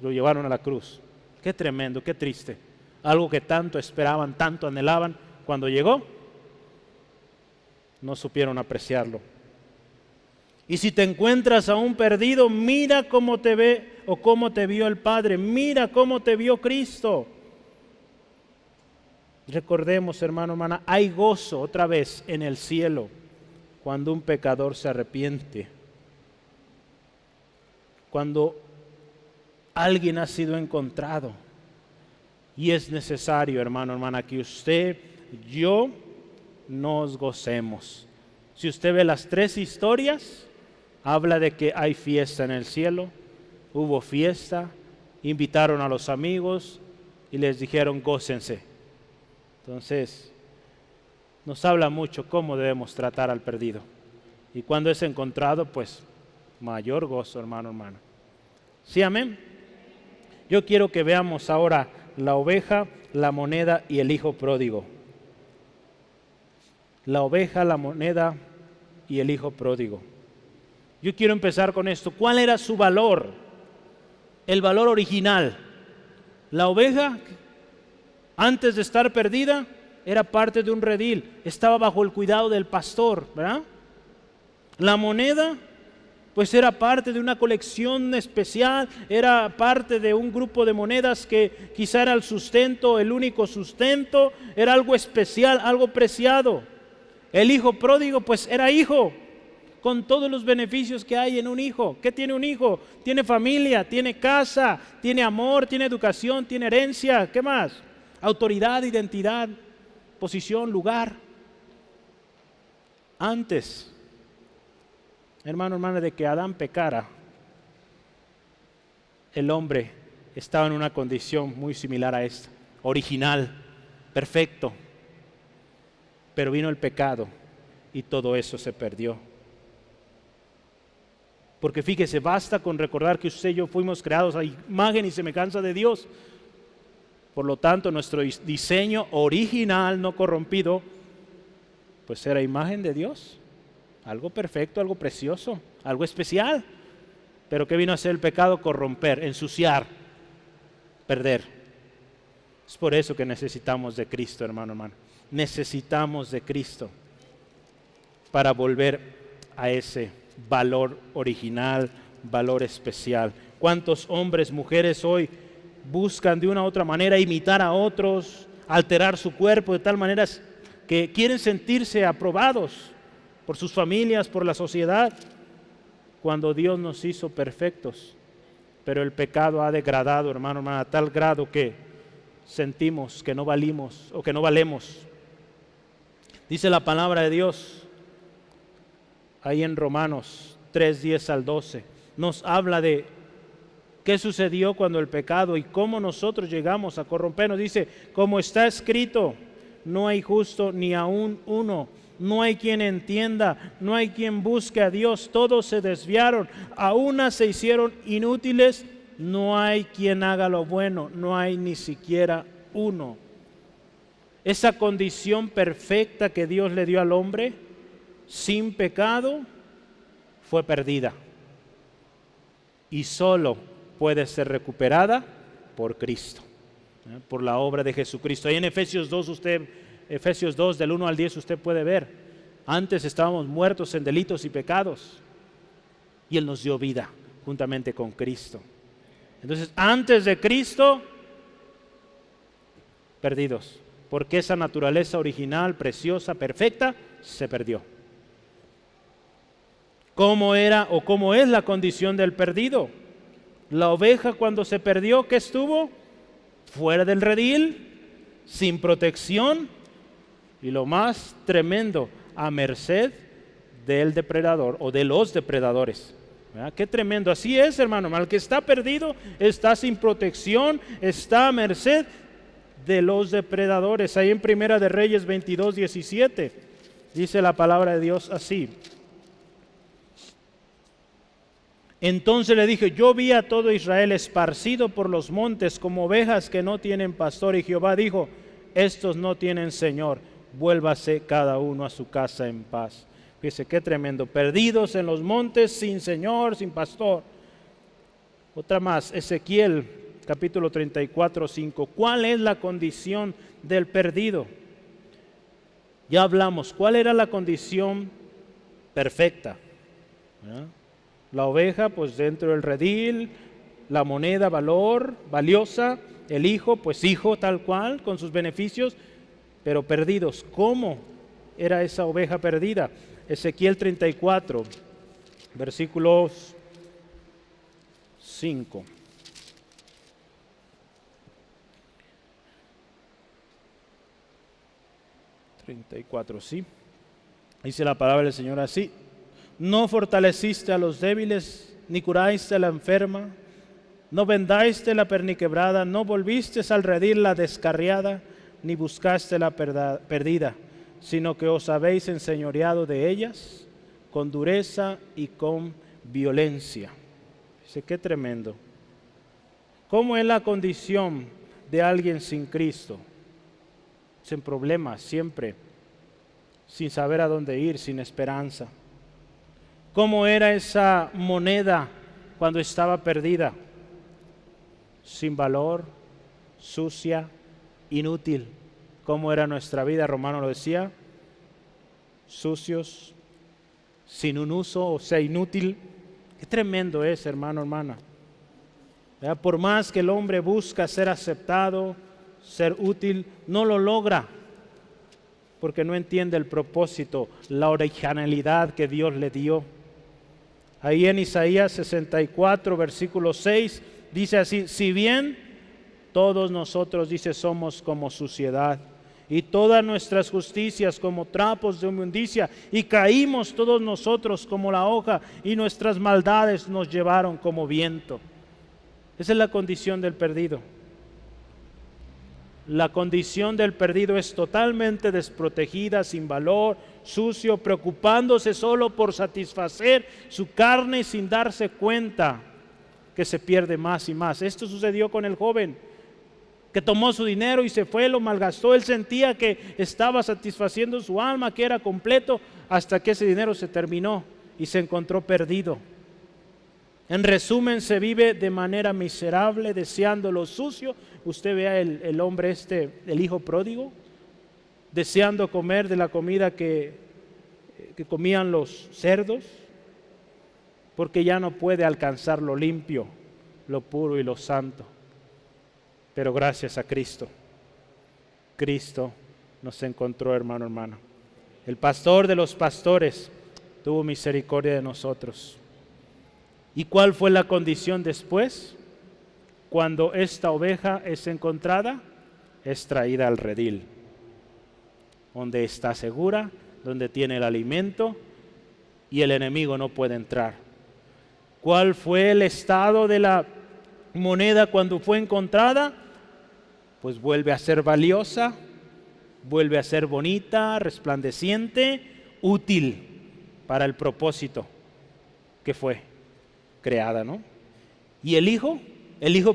lo llevaron a la cruz. Qué tremendo, qué triste. Algo que tanto esperaban, tanto anhelaban, cuando llegó, no supieron apreciarlo. Y si te encuentras a un perdido, mira cómo te ve o cómo te vio el Padre. Mira cómo te vio Cristo. Recordemos, hermano, hermana, hay gozo otra vez en el cielo cuando un pecador se arrepiente. Cuando alguien ha sido encontrado. Y es necesario, hermano, hermana, que usted, yo, nos gocemos. Si usted ve las 3 historias, habla de que hay fiesta en el cielo, hubo fiesta, invitaron a los amigos y les dijeron gócense. Entonces, nos habla mucho cómo debemos tratar al perdido. Y cuando es encontrado, pues, mayor gozo, hermano, hermana. ¿Sí, amén? Yo quiero que veamos ahora la oveja, la moneda y el hijo pródigo. La oveja, la moneda y el hijo pródigo. Yo quiero empezar con esto. ¿Cuál era su valor? El valor original. La oveja, antes de estar perdida, era parte de un redil. Estaba bajo el cuidado del pastor, ¿verdad? La moneda, pues era parte de una colección especial, era parte de un grupo de monedas que quizá era el sustento, el único sustento, era algo especial, algo preciado. El hijo pródigo, pues era hijo, con todos los beneficios que hay en un hijo. ¿Qué tiene un hijo? Tiene familia, tiene casa, tiene amor, tiene educación, tiene herencia. ¿Qué más? Autoridad, identidad, posición, lugar. Antes, hermano, hermana, de que Adán pecara, el hombre estaba en una condición muy similar a esta, original, perfecto. Pero vino el pecado y todo eso se perdió. Porque fíjese, basta con recordar que usted y yo fuimos creados a imagen y semejanza de Dios. Por lo tanto, nuestro diseño original, no corrompido, pues era imagen de Dios. Algo perfecto, algo precioso, algo especial. Pero ¿qué vino a hacer el pecado? Corromper, ensuciar, perder. Es por eso que necesitamos de Cristo, hermano, hermano. Necesitamos de Cristo para volver a ese valor original, valor especial. ¿Cuántos hombres, mujeres hoy buscan de una u otra manera imitar a otros, alterar su cuerpo de tal manera que quieren sentirse aprobados por sus familias, por la sociedad, cuando Dios nos hizo perfectos? Pero el pecado ha degradado, hermano, hermana, a tal grado que sentimos que no valimos o que no valemos. Dice la palabra de Dios ahí en Romanos 3, 10 al 12. Nos habla de qué sucedió cuando el pecado y cómo nosotros llegamos a corrompernos. Dice, como está escrito, no hay justo ni aún uno. No hay quien entienda, no hay quien busque a Dios. Todos se desviaron, a una se hicieron inútiles. No hay quien haga lo bueno, no hay ni siquiera uno. Esa condición perfecta que Dios le dio al hombre, sin pecado, fue perdida. Y solo puede ser recuperada por Cristo, por la obra de Jesucristo. Ahí en Efesios 2 del 1 al 10 usted puede ver, antes estábamos muertos en delitos y pecados, y Él nos dio vida juntamente con Cristo. Entonces, antes de Cristo, perdidos, porque esa naturaleza original, preciosa, perfecta, se perdió. ¿Cómo era o cómo es la condición del perdido? La oveja, cuando se perdió, ¿qué estuvo? Fuera del redil, sin protección, y lo más tremendo, a merced del depredador o de los depredadores. ¿Verdad? Qué tremendo. Así es, hermano. El que está perdido está sin protección, está a merced de los depredadores. Ahí en Primera de Reyes 22, 17 dice la palabra de Dios así. Entonces le dije, yo vi a todo Israel esparcido por los montes como ovejas que no tienen pastor, y Jehová dijo, estos no tienen Señor, vuélvase cada uno a su casa en paz. Fíjese qué tremendo, perdidos en los montes, sin Señor, sin pastor. Otra más, Ezequiel capítulo 34, 5. ¿Cuál es la condición del perdido? Ya hablamos, ¿cuál era la condición perfecta? ¿Verdad? La oveja, pues dentro del redil, la moneda, valor, valiosa, el hijo, pues hijo tal cual, con sus beneficios, pero perdidos. ¿Cómo era esa oveja perdida? Ezequiel 34, versículos 5. ¿Sí? Dice la palabra del Señor así. No fortaleciste a los débiles, ni curaste a la enferma, no vendaste la perniquebrada, no volviste al redil la descarriada, ni buscaste la perdida, sino que os habéis enseñoreado de ellas con dureza y con violencia. Dice, qué tremendo. ¿Cómo es la condición de alguien sin Cristo? Sin problemas, siempre, sin saber a dónde ir, sin esperanza. ¿Cómo era esa moneda cuando estaba perdida? Sin valor, sucia, inútil. ¿Cómo era nuestra vida? Romano lo decía, sucios, sin un uso, o sea, inútil. Qué tremendo es, hermano, hermana. ¿Verdad? Por más que el hombre busca ser aceptado, ser útil, no lo logra. porque no entiende el propósito, la originalidad que Dios le dio. Ahí en Isaías 64, versículo 6, dice así: si bien todos nosotros, dice, somos como suciedad, y todas nuestras justicias como trapos de inmundicia, y caímos todos nosotros como la hoja, y nuestras maldades nos llevaron como viento. Esa es la condición del perdido. La condición del perdido es totalmente desprotegida, sin valor, sucio, preocupándose solo por satisfacer su carne sin darse cuenta que se pierde más y más. Esto sucedió con el joven que tomó su dinero y se fue, lo malgastó. Él sentía que estaba satisfaciendo su alma, que era completo, hasta que ese dinero se terminó y se encontró perdido. En resumen, se vive de manera miserable, deseando lo sucio. Usted vea el hombre el hijo pródigo, deseando comer de la comida que comían los cerdos, porque ya no puede alcanzar lo limpio, lo puro y lo santo. Pero gracias a Cristo, Cristo nos encontró, hermano. El pastor de los pastores tuvo misericordia de nosotros. ¿Y cuál fue la condición después? Cuando esta oveja es encontrada, es traída al redil, donde está segura, donde tiene el alimento y el enemigo no puede entrar. ¿Cuál fue el estado de la moneda cuando fue encontrada? Pues vuelve a ser valiosa, vuelve a ser bonita, resplandeciente, útil para el propósito que fue creada, ¿no? Y el hijo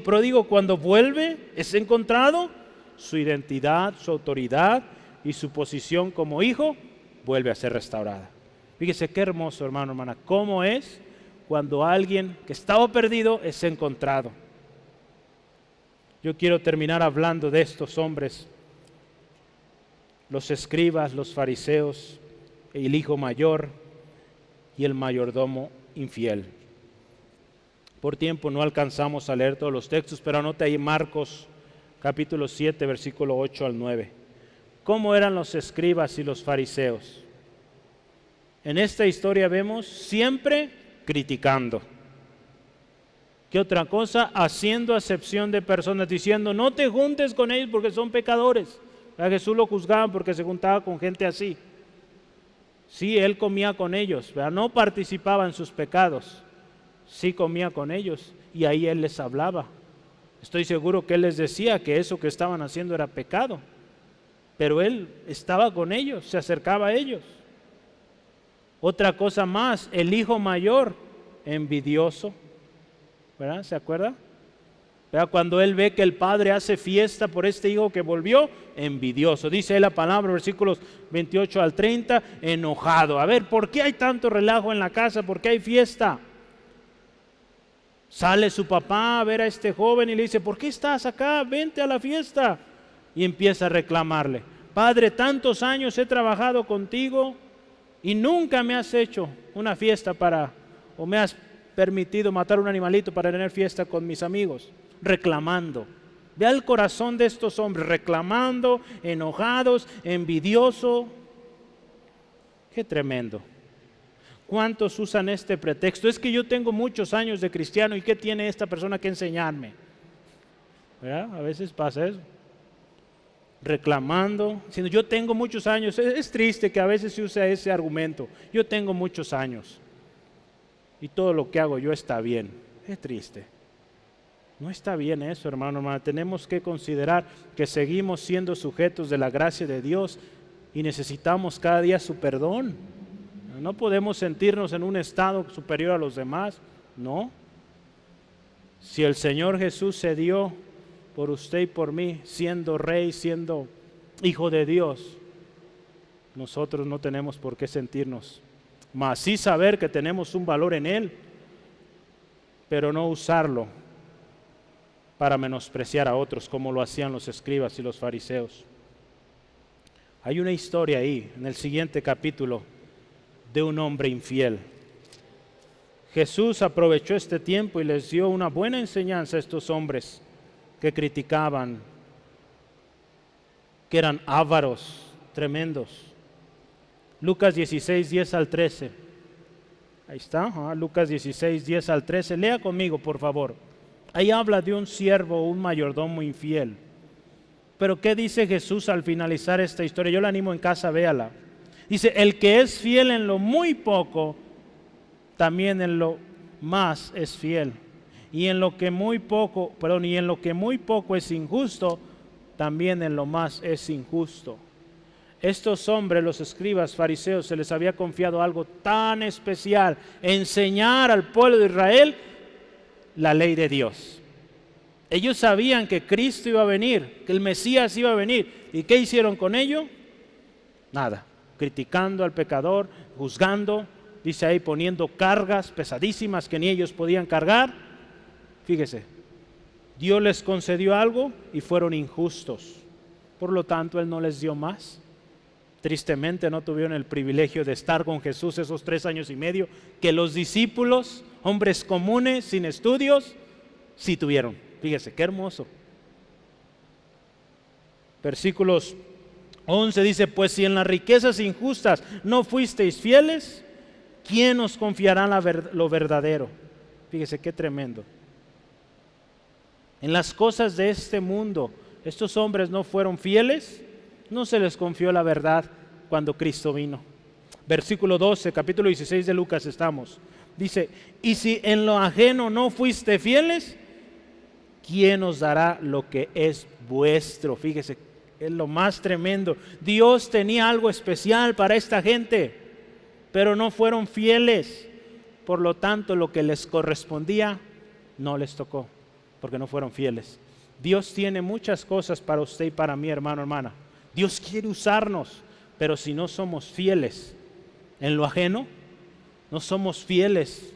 pródigo, cuando vuelve, es encontrado, su identidad, su autoridad y su posición como hijo vuelve a ser restaurada. Fíjese qué hermoso, hermana, cómo es cuando alguien que estaba perdido es encontrado. Yo quiero terminar hablando de estos hombres, los escribas, los fariseos, el hijo mayor y el mayordomo infiel. Por tiempo no alcanzamos a leer todos los textos, pero anote ahí Marcos capítulo 7, versículo 8 al 9. ¿Cómo eran los escribas y los fariseos? En esta historia vemos siempre criticando. ¿Qué otra cosa? Haciendo acepción de personas, diciendo no te juntes con ellos porque son pecadores. A Jesús lo juzgaban porque se juntaba con gente así. Sí, él comía con ellos, pero no participaba en sus pecados. Sí comía con ellos y ahí él les hablaba. Estoy seguro que él les decía que eso que estaban haciendo era pecado, pero él estaba con ellos, se acercaba a ellos. Otra cosa más, el hijo mayor, envidioso, ¿verdad? ¿Se acuerda? ¿Verdad? Cuando él ve que el padre hace fiesta por este hijo que volvió, envidioso. Dice la palabra, versículos 28 al 30, enojado. A ver, ¿por qué hay tanto relajo en la casa? ¿Por qué hay fiesta? Sale su papá a ver a este joven y le dice, ¿por qué estás acá? Vente a la fiesta. Y empieza a reclamarle, padre, tantos años he trabajado contigo y nunca me has hecho una fiesta o me has permitido matar un animalito para tener fiesta con mis amigos. Reclamando. Vea el corazón de estos hombres, reclamando, enojados, envidioso. Qué tremendo. ¿Cuántos usan este pretexto? Es que yo tengo muchos años de cristiano y ¿qué tiene esta persona que enseñarme? ¿Verdad? A veces pasa eso. Reclamando, diciendo yo tengo muchos años. Es triste que a veces se use ese argumento. Yo tengo muchos años y todo lo que hago yo está bien. Es triste. No está bien eso, hermano. Tenemos que considerar que seguimos siendo sujetos de la gracia de Dios y necesitamos cada día su perdón. No podemos sentirnos en un estado superior a los demás, no. Si el Señor Jesús se dio por usted y por mí, siendo rey, siendo hijo de Dios, nosotros no tenemos por qué sentirnos, mas sí saber que tenemos un valor en Él, pero no usarlo para menospreciar a otros como lo hacían los escribas y los fariseos. Hay una historia ahí, en el siguiente capítulo, de un hombre infiel. Jesús aprovechó este tiempo y les dio una buena enseñanza a estos hombres que criticaban, que eran ávaros, tremendos. Lucas 16, 10 al 13. Ahí está, Lucas 16, 10 al 13. Lea conmigo, por favor. Ahí habla de un siervo, un mayordomo infiel. Pero ¿qué dice Jesús al finalizar esta historia? Yo la animo en casa, véala. Dice, el que es fiel en lo muy poco, también en lo más es fiel. Y en lo que muy poco es injusto, también en lo más es injusto. Estos hombres, los escribas, fariseos, se les había confiado algo tan especial: enseñar al pueblo de Israel la ley de Dios. Ellos sabían que Cristo iba a venir, que el Mesías iba a venir. ¿Y qué hicieron con ello? Nada. Criticando al pecador, juzgando, dice ahí, poniendo cargas pesadísimas que ni ellos podían cargar. Fíjese, Dios les concedió algo y fueron injustos. Por lo tanto, Él no les dio más. Tristemente no tuvieron el privilegio de estar con Jesús esos 3 años y medio que los discípulos, hombres comunes, sin estudios, sí tuvieron. Fíjese, qué hermoso. Versículos 11 dice, pues si en las riquezas injustas no fuisteis fieles, ¿quién os confiará lo verdadero? Fíjese, qué tremendo. En las cosas de este mundo, estos hombres no fueron fieles, no se les confió la verdad cuando Cristo vino. Versículo 12, capítulo 16 de Lucas estamos. Dice, y si en lo ajeno no fuiste fieles, ¿quién os dará lo que es vuestro? Fíjese, es lo más tremendo. Dios tenía algo especial para esta gente, pero no fueron fieles. Por lo tanto, lo que les correspondía no les tocó, porque no fueron fieles. Dios tiene muchas cosas para usted y para mí, hermano, hermana. Dios quiere usarnos, pero si no somos fieles en lo ajeno, no somos fieles,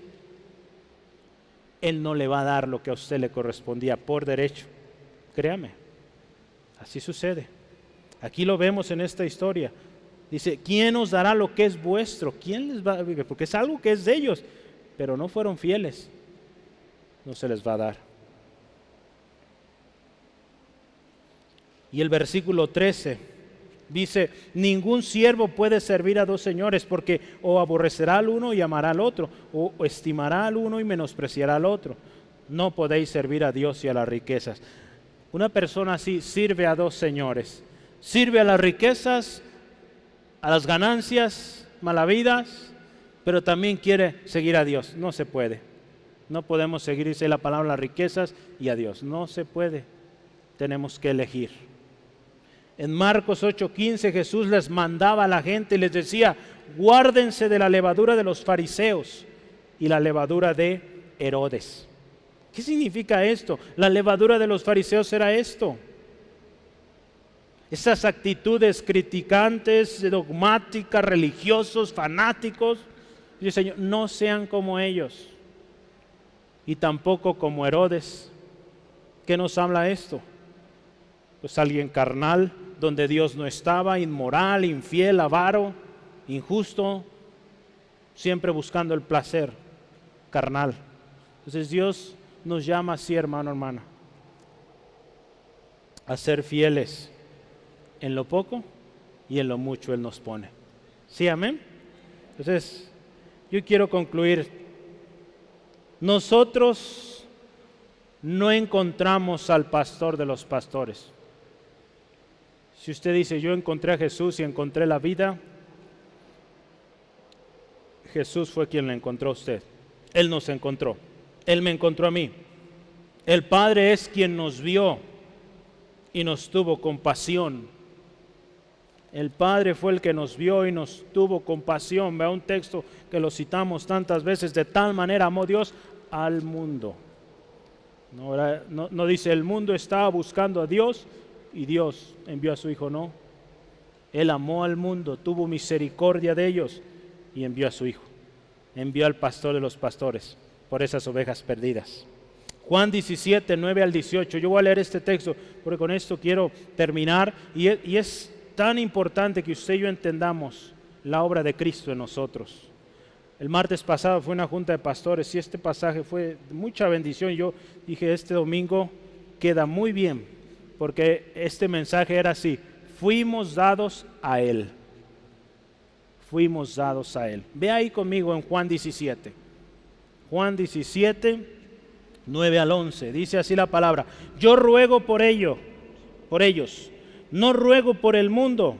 Él no le va a dar lo que a usted le correspondía por derecho. Créame, así sucede. Aquí lo vemos en esta historia. Dice, ¿quién os dará lo que es vuestro? ¿Quién les va a dar? Porque es algo que es de ellos, pero no fueron fieles. No se les va a dar. Y el versículo 13 dice, ningún siervo puede servir a 2 señores, porque o aborrecerá al uno y amará al otro, o estimará al uno y menospreciará al otro. No podéis servir a Dios y a las riquezas. Una persona así sirve a 2 señores. Sirve a las riquezas, a las ganancias malavidas, pero también quiere seguir a Dios. No se puede. No podemos seguir, dice la palabra, las riquezas y a Dios. No se puede. Tenemos que elegir. En Marcos 8:15 Jesús les mandaba a la gente y les decía, guárdense de la levadura de los fariseos y la levadura de Herodes. ¿Qué significa esto? La levadura de los fariseos era esto. Esas actitudes criticantes, dogmáticas, religiosos, fanáticos. Dice el Señor, no sean como ellos. Y tampoco como Herodes. ¿Qué nos habla esto? Pues alguien carnal, donde Dios no estaba, inmoral, infiel, avaro, injusto, siempre buscando el placer carnal. Entonces Dios nos llama así, hermano, hermana, a ser fieles en lo poco y en lo mucho Él nos pone. ¿Sí, amén? Entonces, yo quiero concluir. Nosotros no encontramos al pastor de los pastores. Si usted dice, yo encontré a Jesús y encontré la vida, Jesús fue quien la encontró a usted. Él nos encontró. Él me encontró a mí. El Padre es quien nos vio y nos tuvo compasión. El Padre fue el que nos vio y nos tuvo compasión. Vea un texto que lo citamos tantas veces. De tal manera amó Dios al mundo. No dice el mundo estaba buscando a Dios y Dios envió a su Hijo, no. Él amó al mundo, tuvo misericordia de ellos y envió a su Hijo. Envió al pastor de los pastores por esas ovejas perdidas. Juan 17, 9 al 18. Yo voy a leer este texto porque con esto quiero terminar. Y es tan importante que usted y yo entendamos la obra de Cristo en nosotros. El martes pasado fue una junta de pastores y este pasaje fue de mucha bendición. Yo dije, este domingo queda muy bien, porque este mensaje era así: fuimos dados a Él. Fuimos dados a Él. Ve ahí conmigo en Juan 17. Juan 17, 9 al 11. Dice así la palabra: yo ruego por ellos, no ruego por el mundo.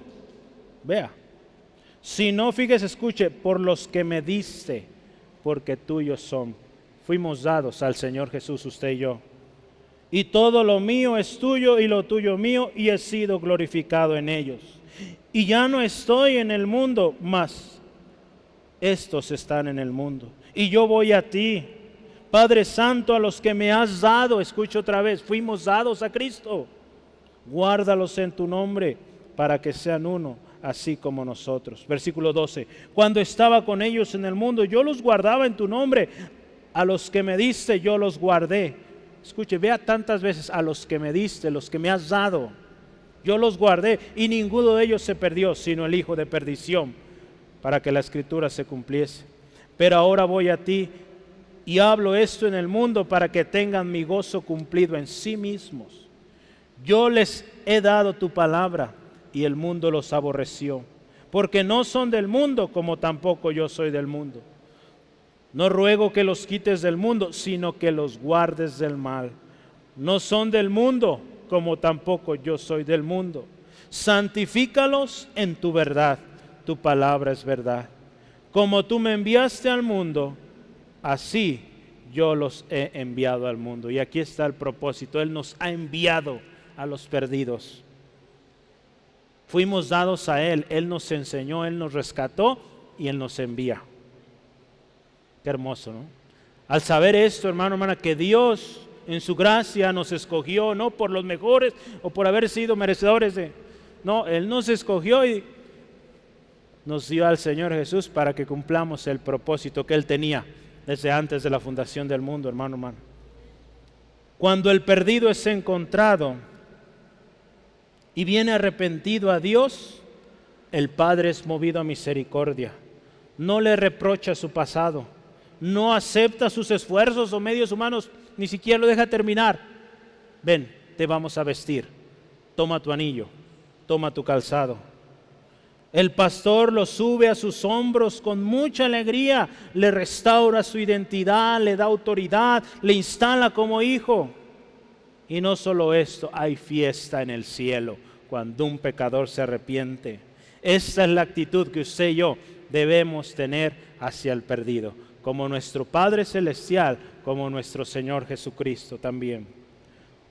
Vea. Sino, fíjese, escuche, por los que me diste, porque tuyos son. Fuimos dados al Señor Jesús, usted y yo. Y todo lo mío es tuyo y lo tuyo mío, y he sido glorificado en ellos. Y ya no estoy en el mundo, mas estos están en el mundo. Y yo voy a ti, Padre Santo, a los que me has dado. Escucha otra vez, fuimos dados a Cristo. Guárdalos en tu nombre, para que sean uno, así como nosotros. Versículo 12. Cuando estaba con ellos en el mundo, yo los guardaba en tu nombre. A los que me diste, yo los guardé. Escuche, vea tantas veces: a los que me diste, los que me has dado, yo los guardé, y ninguno de ellos se perdió, sino el hijo de perdición, para que la escritura se cumpliese. Pero ahora voy a ti, y hablo esto en el mundo, para que tengan mi gozo cumplido en sí mismos. Yo les he dado tu palabra, y el mundo los aborreció, porque no son del mundo, como tampoco yo soy del mundo. No ruego que los quites del mundo, sino que los guardes del mal. No son del mundo, como tampoco yo soy del mundo. Santifícalos en tu verdad, tu palabra es verdad. Como tú me enviaste al mundo, así yo los he enviado al mundo. Y aquí está el propósito: Él nos ha enviado a los perdidos. Fuimos dados a Él, Él nos enseñó, Él nos rescató y Él nos envía. Qué hermoso, ¿no? Al saber esto, hermano, hermana, que Dios en su gracia nos escogió, no por los mejores o por haber sido merecedores de... No, Él nos escogió y nos dio al Señor Jesús para que cumplamos el propósito que Él tenía desde antes de la fundación del mundo, hermano, hermano. Cuando el perdido es encontrado y viene arrepentido a Dios, el Padre es movido a misericordia. No le reprocha su pasado, no acepta sus esfuerzos o medios humanos, ni siquiera lo deja terminar. Ven, te vamos a vestir, toma tu anillo, toma tu calzado. El pastor lo sube a sus hombros con mucha alegría, le restaura su identidad, le da autoridad, le instala como hijo. Y no solo esto, hay fiesta en el cielo cuando un pecador se arrepiente. Esta es la actitud que usted y yo debemos tener hacia el perdido, como nuestro Padre Celestial, como nuestro Señor Jesucristo también.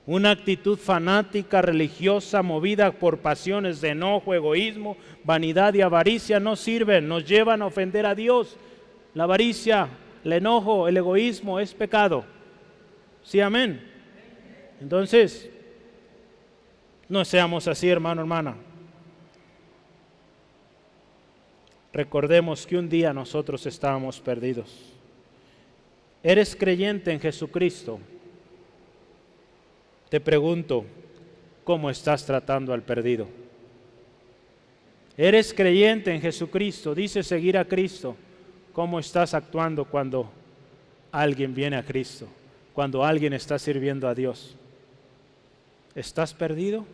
Una actitud fanática, religiosa, movida por pasiones de enojo, egoísmo, vanidad y avaricia no sirven, nos llevan a ofender a Dios. La avaricia, el enojo, el egoísmo es pecado. Sí, amén. Entonces, no seamos así, hermano, hermana. Recordemos que un día nosotros estábamos perdidos. ¿Eres creyente en Jesucristo? Te pregunto, ¿cómo estás tratando al perdido? ¿Eres creyente en Jesucristo? Dice seguir a Cristo. ¿Cómo estás actuando cuando alguien viene a Cristo? Cuando alguien está sirviendo a Dios. ¿Estás perdido?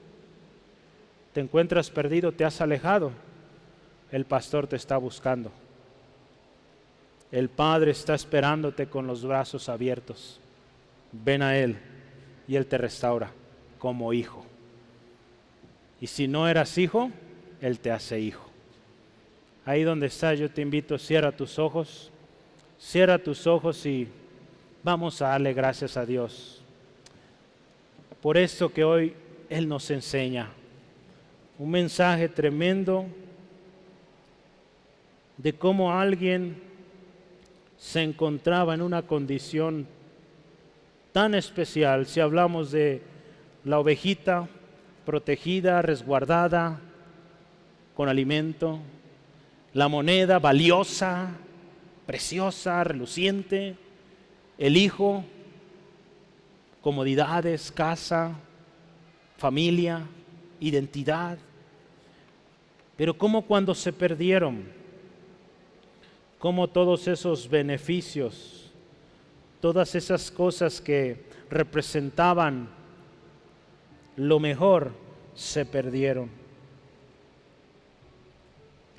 ¿Te encuentras perdido? ¿Te has alejado? El pastor te está buscando. El Padre está esperándote con los brazos abiertos. Ven a Él y Él te restaura como hijo. Y si no eras hijo, Él te hace hijo. Ahí donde estás, yo te invito, cierra tus ojos y vamos a darle gracias a Dios por esto que hoy Él nos enseña. Un mensaje tremendo de cómo alguien se encontraba en una condición tan especial. Si hablamos de la ovejita protegida, resguardada, con alimento, la moneda valiosa, preciosa, reluciente, el hijo, comodidades, casa, familia, identidad. Pero como cuando se perdieron, como todos esos beneficios, todas esas cosas que representaban lo mejor, se perdieron.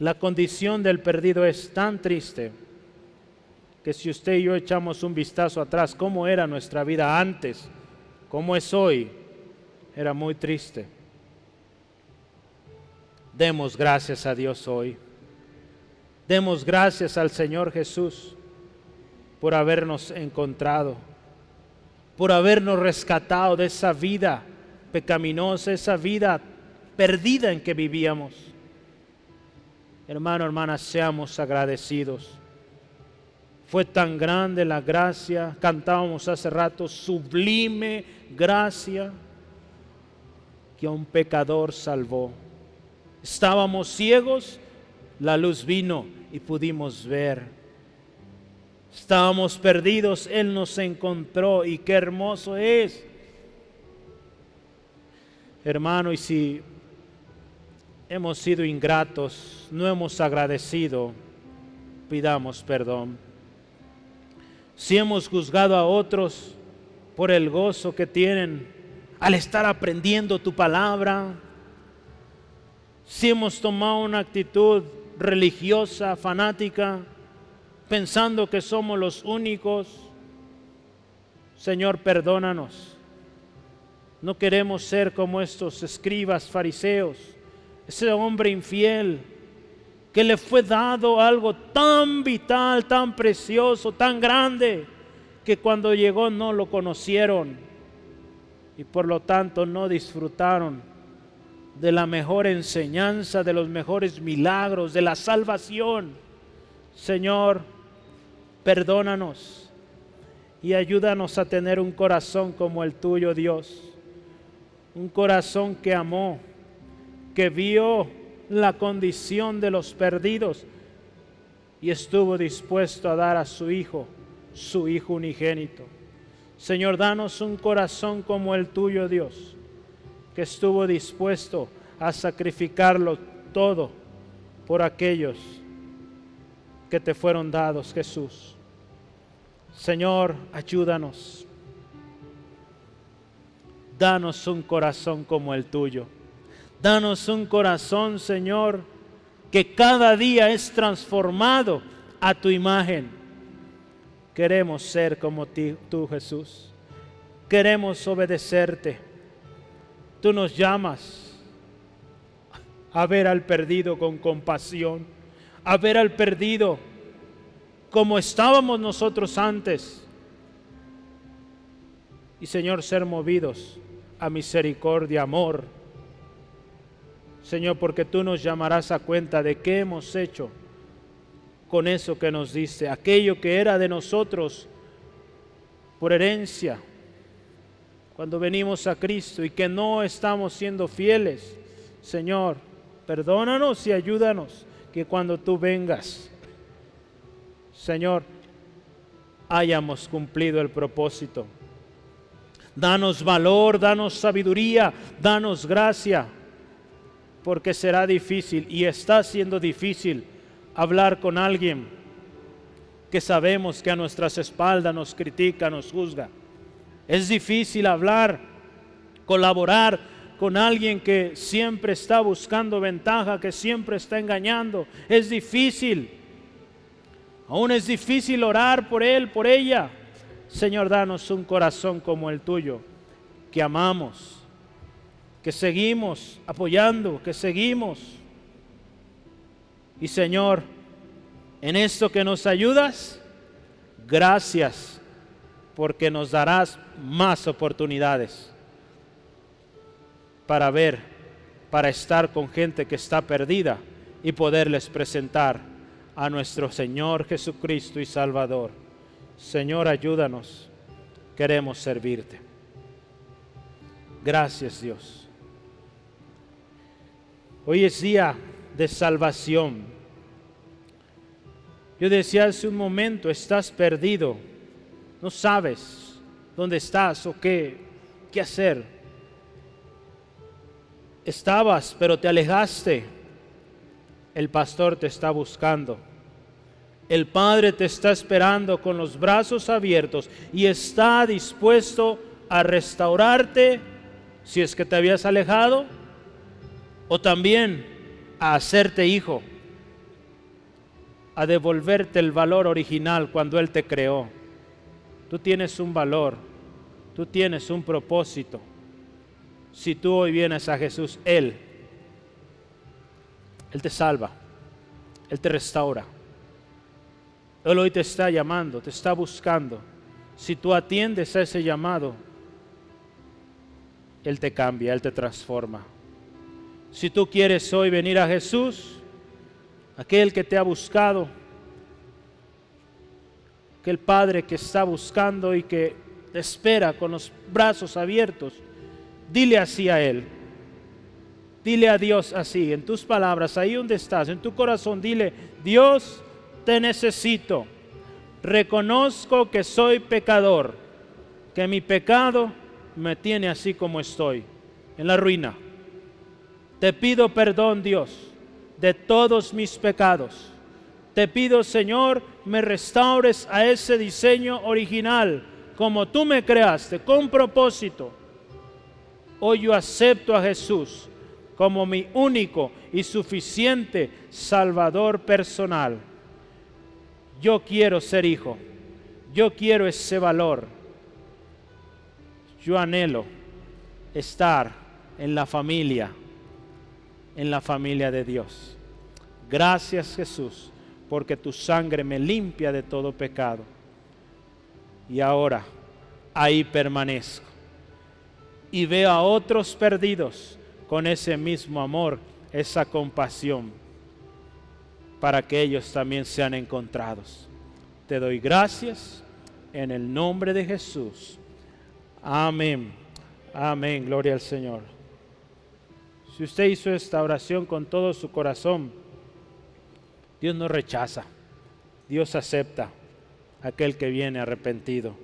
La condición del perdido es tan triste que si usted y yo echamos un vistazo atrás, cómo era nuestra vida antes, cómo es hoy, era muy triste. Demos gracias a Dios hoy. Demos gracias al Señor Jesús por habernos encontrado, por habernos rescatado de esa vida pecaminosa, esa vida perdida en que vivíamos. Hermano, hermana, seamos agradecidos. Fue tan grande la gracia, cantábamos hace rato, sublime gracia, que a un pecador salvó. Estábamos ciegos, la luz vino y pudimos ver. Estábamos perdidos, Él nos encontró, y qué hermoso es. Hermano, y si hemos sido ingratos, no hemos agradecido, pidamos perdón. Si hemos juzgado a otros por el gozo que tienen al estar aprendiendo tu palabra, si hemos tomado una actitud religiosa, fanática, pensando que somos los únicos, Señor, perdónanos. No queremos ser como estos escribas fariseos, ese hombre infiel que le fue dado algo tan vital, tan precioso, tan grande, que cuando llegó no lo conocieron y por lo tanto no disfrutaron de la mejor enseñanza, de los mejores milagros, de la salvación. Señor, perdónanos y ayúdanos a tener un corazón como el tuyo, Dios. Un corazón que amó, que vio la condición de los perdidos y estuvo dispuesto a dar a su Hijo unigénito. Señor, danos un corazón como el tuyo, Dios, que estuvo dispuesto a sacrificarlo todo por aquellos que te fueron dados, Jesús. Señor, ayúdanos. Danos un corazón como el tuyo. Danos un corazón, Señor, que cada día es transformado a tu imagen. Queremos ser como tú, Jesús. Queremos obedecerte. Tú nos llamas a ver al perdido con compasión, a ver al perdido como estábamos nosotros antes. Y Señor, ser movidos a misericordia, amor. Señor, porque tú nos llamarás a cuenta de qué hemos hecho con eso que nos diste, aquello que era de nosotros por herencia, cuando venimos a Cristo y que no estamos siendo fieles. Señor, perdónanos y ayúdanos, que cuando tú vengas, Señor, hayamos cumplido el propósito. Danos valor, danos sabiduría, danos gracia, porque será difícil y está siendo difícil hablar con alguien que sabemos que a nuestras espaldas nos critica, nos juzga. Es difícil hablar, colaborar con alguien que siempre está buscando ventaja, que siempre está engañando. Es difícil. Aún es difícil orar por él, por ella. Señor, danos un corazón como el tuyo, que amamos, que seguimos apoyando, que seguimos. Y Señor, en esto que nos ayudas, gracias, porque nos darás más oportunidades para ver, para estar con gente que está perdida y poderles presentar a nuestro Señor Jesucristo y Salvador. Señor, ayúdanos, queremos servirte. Gracias, Dios. Hoy es día de salvación. Yo decía hace un momento, estás perdido, no sabes dónde estás o qué hacer. Estabas, pero te alejaste. El pastor te está buscando. El Padre te está esperando con los brazos abiertos y está dispuesto a restaurarte si es que te habías alejado, o también a hacerte hijo a devolverte el valor original cuando Él te creó. Tú tienes un valor, tú tienes un propósito. Si tú hoy vienes a Jesús, Él te salva, Él te restaura. Él hoy te está llamando, te está buscando. Si tú atiendes a ese llamado, Él te cambia, Él te transforma. Si tú quieres hoy venir a Jesús, aquel que te ha buscado, aquel Padre que está buscando y que te espera con los brazos abiertos, dile así a Él. Dile a Dios así, en tus palabras, ahí donde estás, en tu corazón, dile: Dios, te necesito. Reconozco que soy pecador, que mi pecado me tiene así como estoy, en la ruina. Te pido perdón, Dios, de todos mis pecados. Te pido, Señor, me restaures a ese diseño original, como tú me creaste, con propósito. Hoy yo acepto a Jesús como mi único y suficiente Salvador personal. Yo quiero ser hijo, yo quiero ese valor. Yo anhelo estar en la familia de Dios. Gracias, Jesús, porque tu sangre me limpia de todo pecado. Y ahora ahí permanezco y veo a otros perdidos con ese mismo amor, esa compasión, para que ellos también sean encontrados. Te doy gracias en el nombre de Jesús. Amén. Amén. Gloria al Señor. Si usted hizo esta oración con todo su corazón, Dios no rechaza. Dios acepta a aquel que viene arrepentido.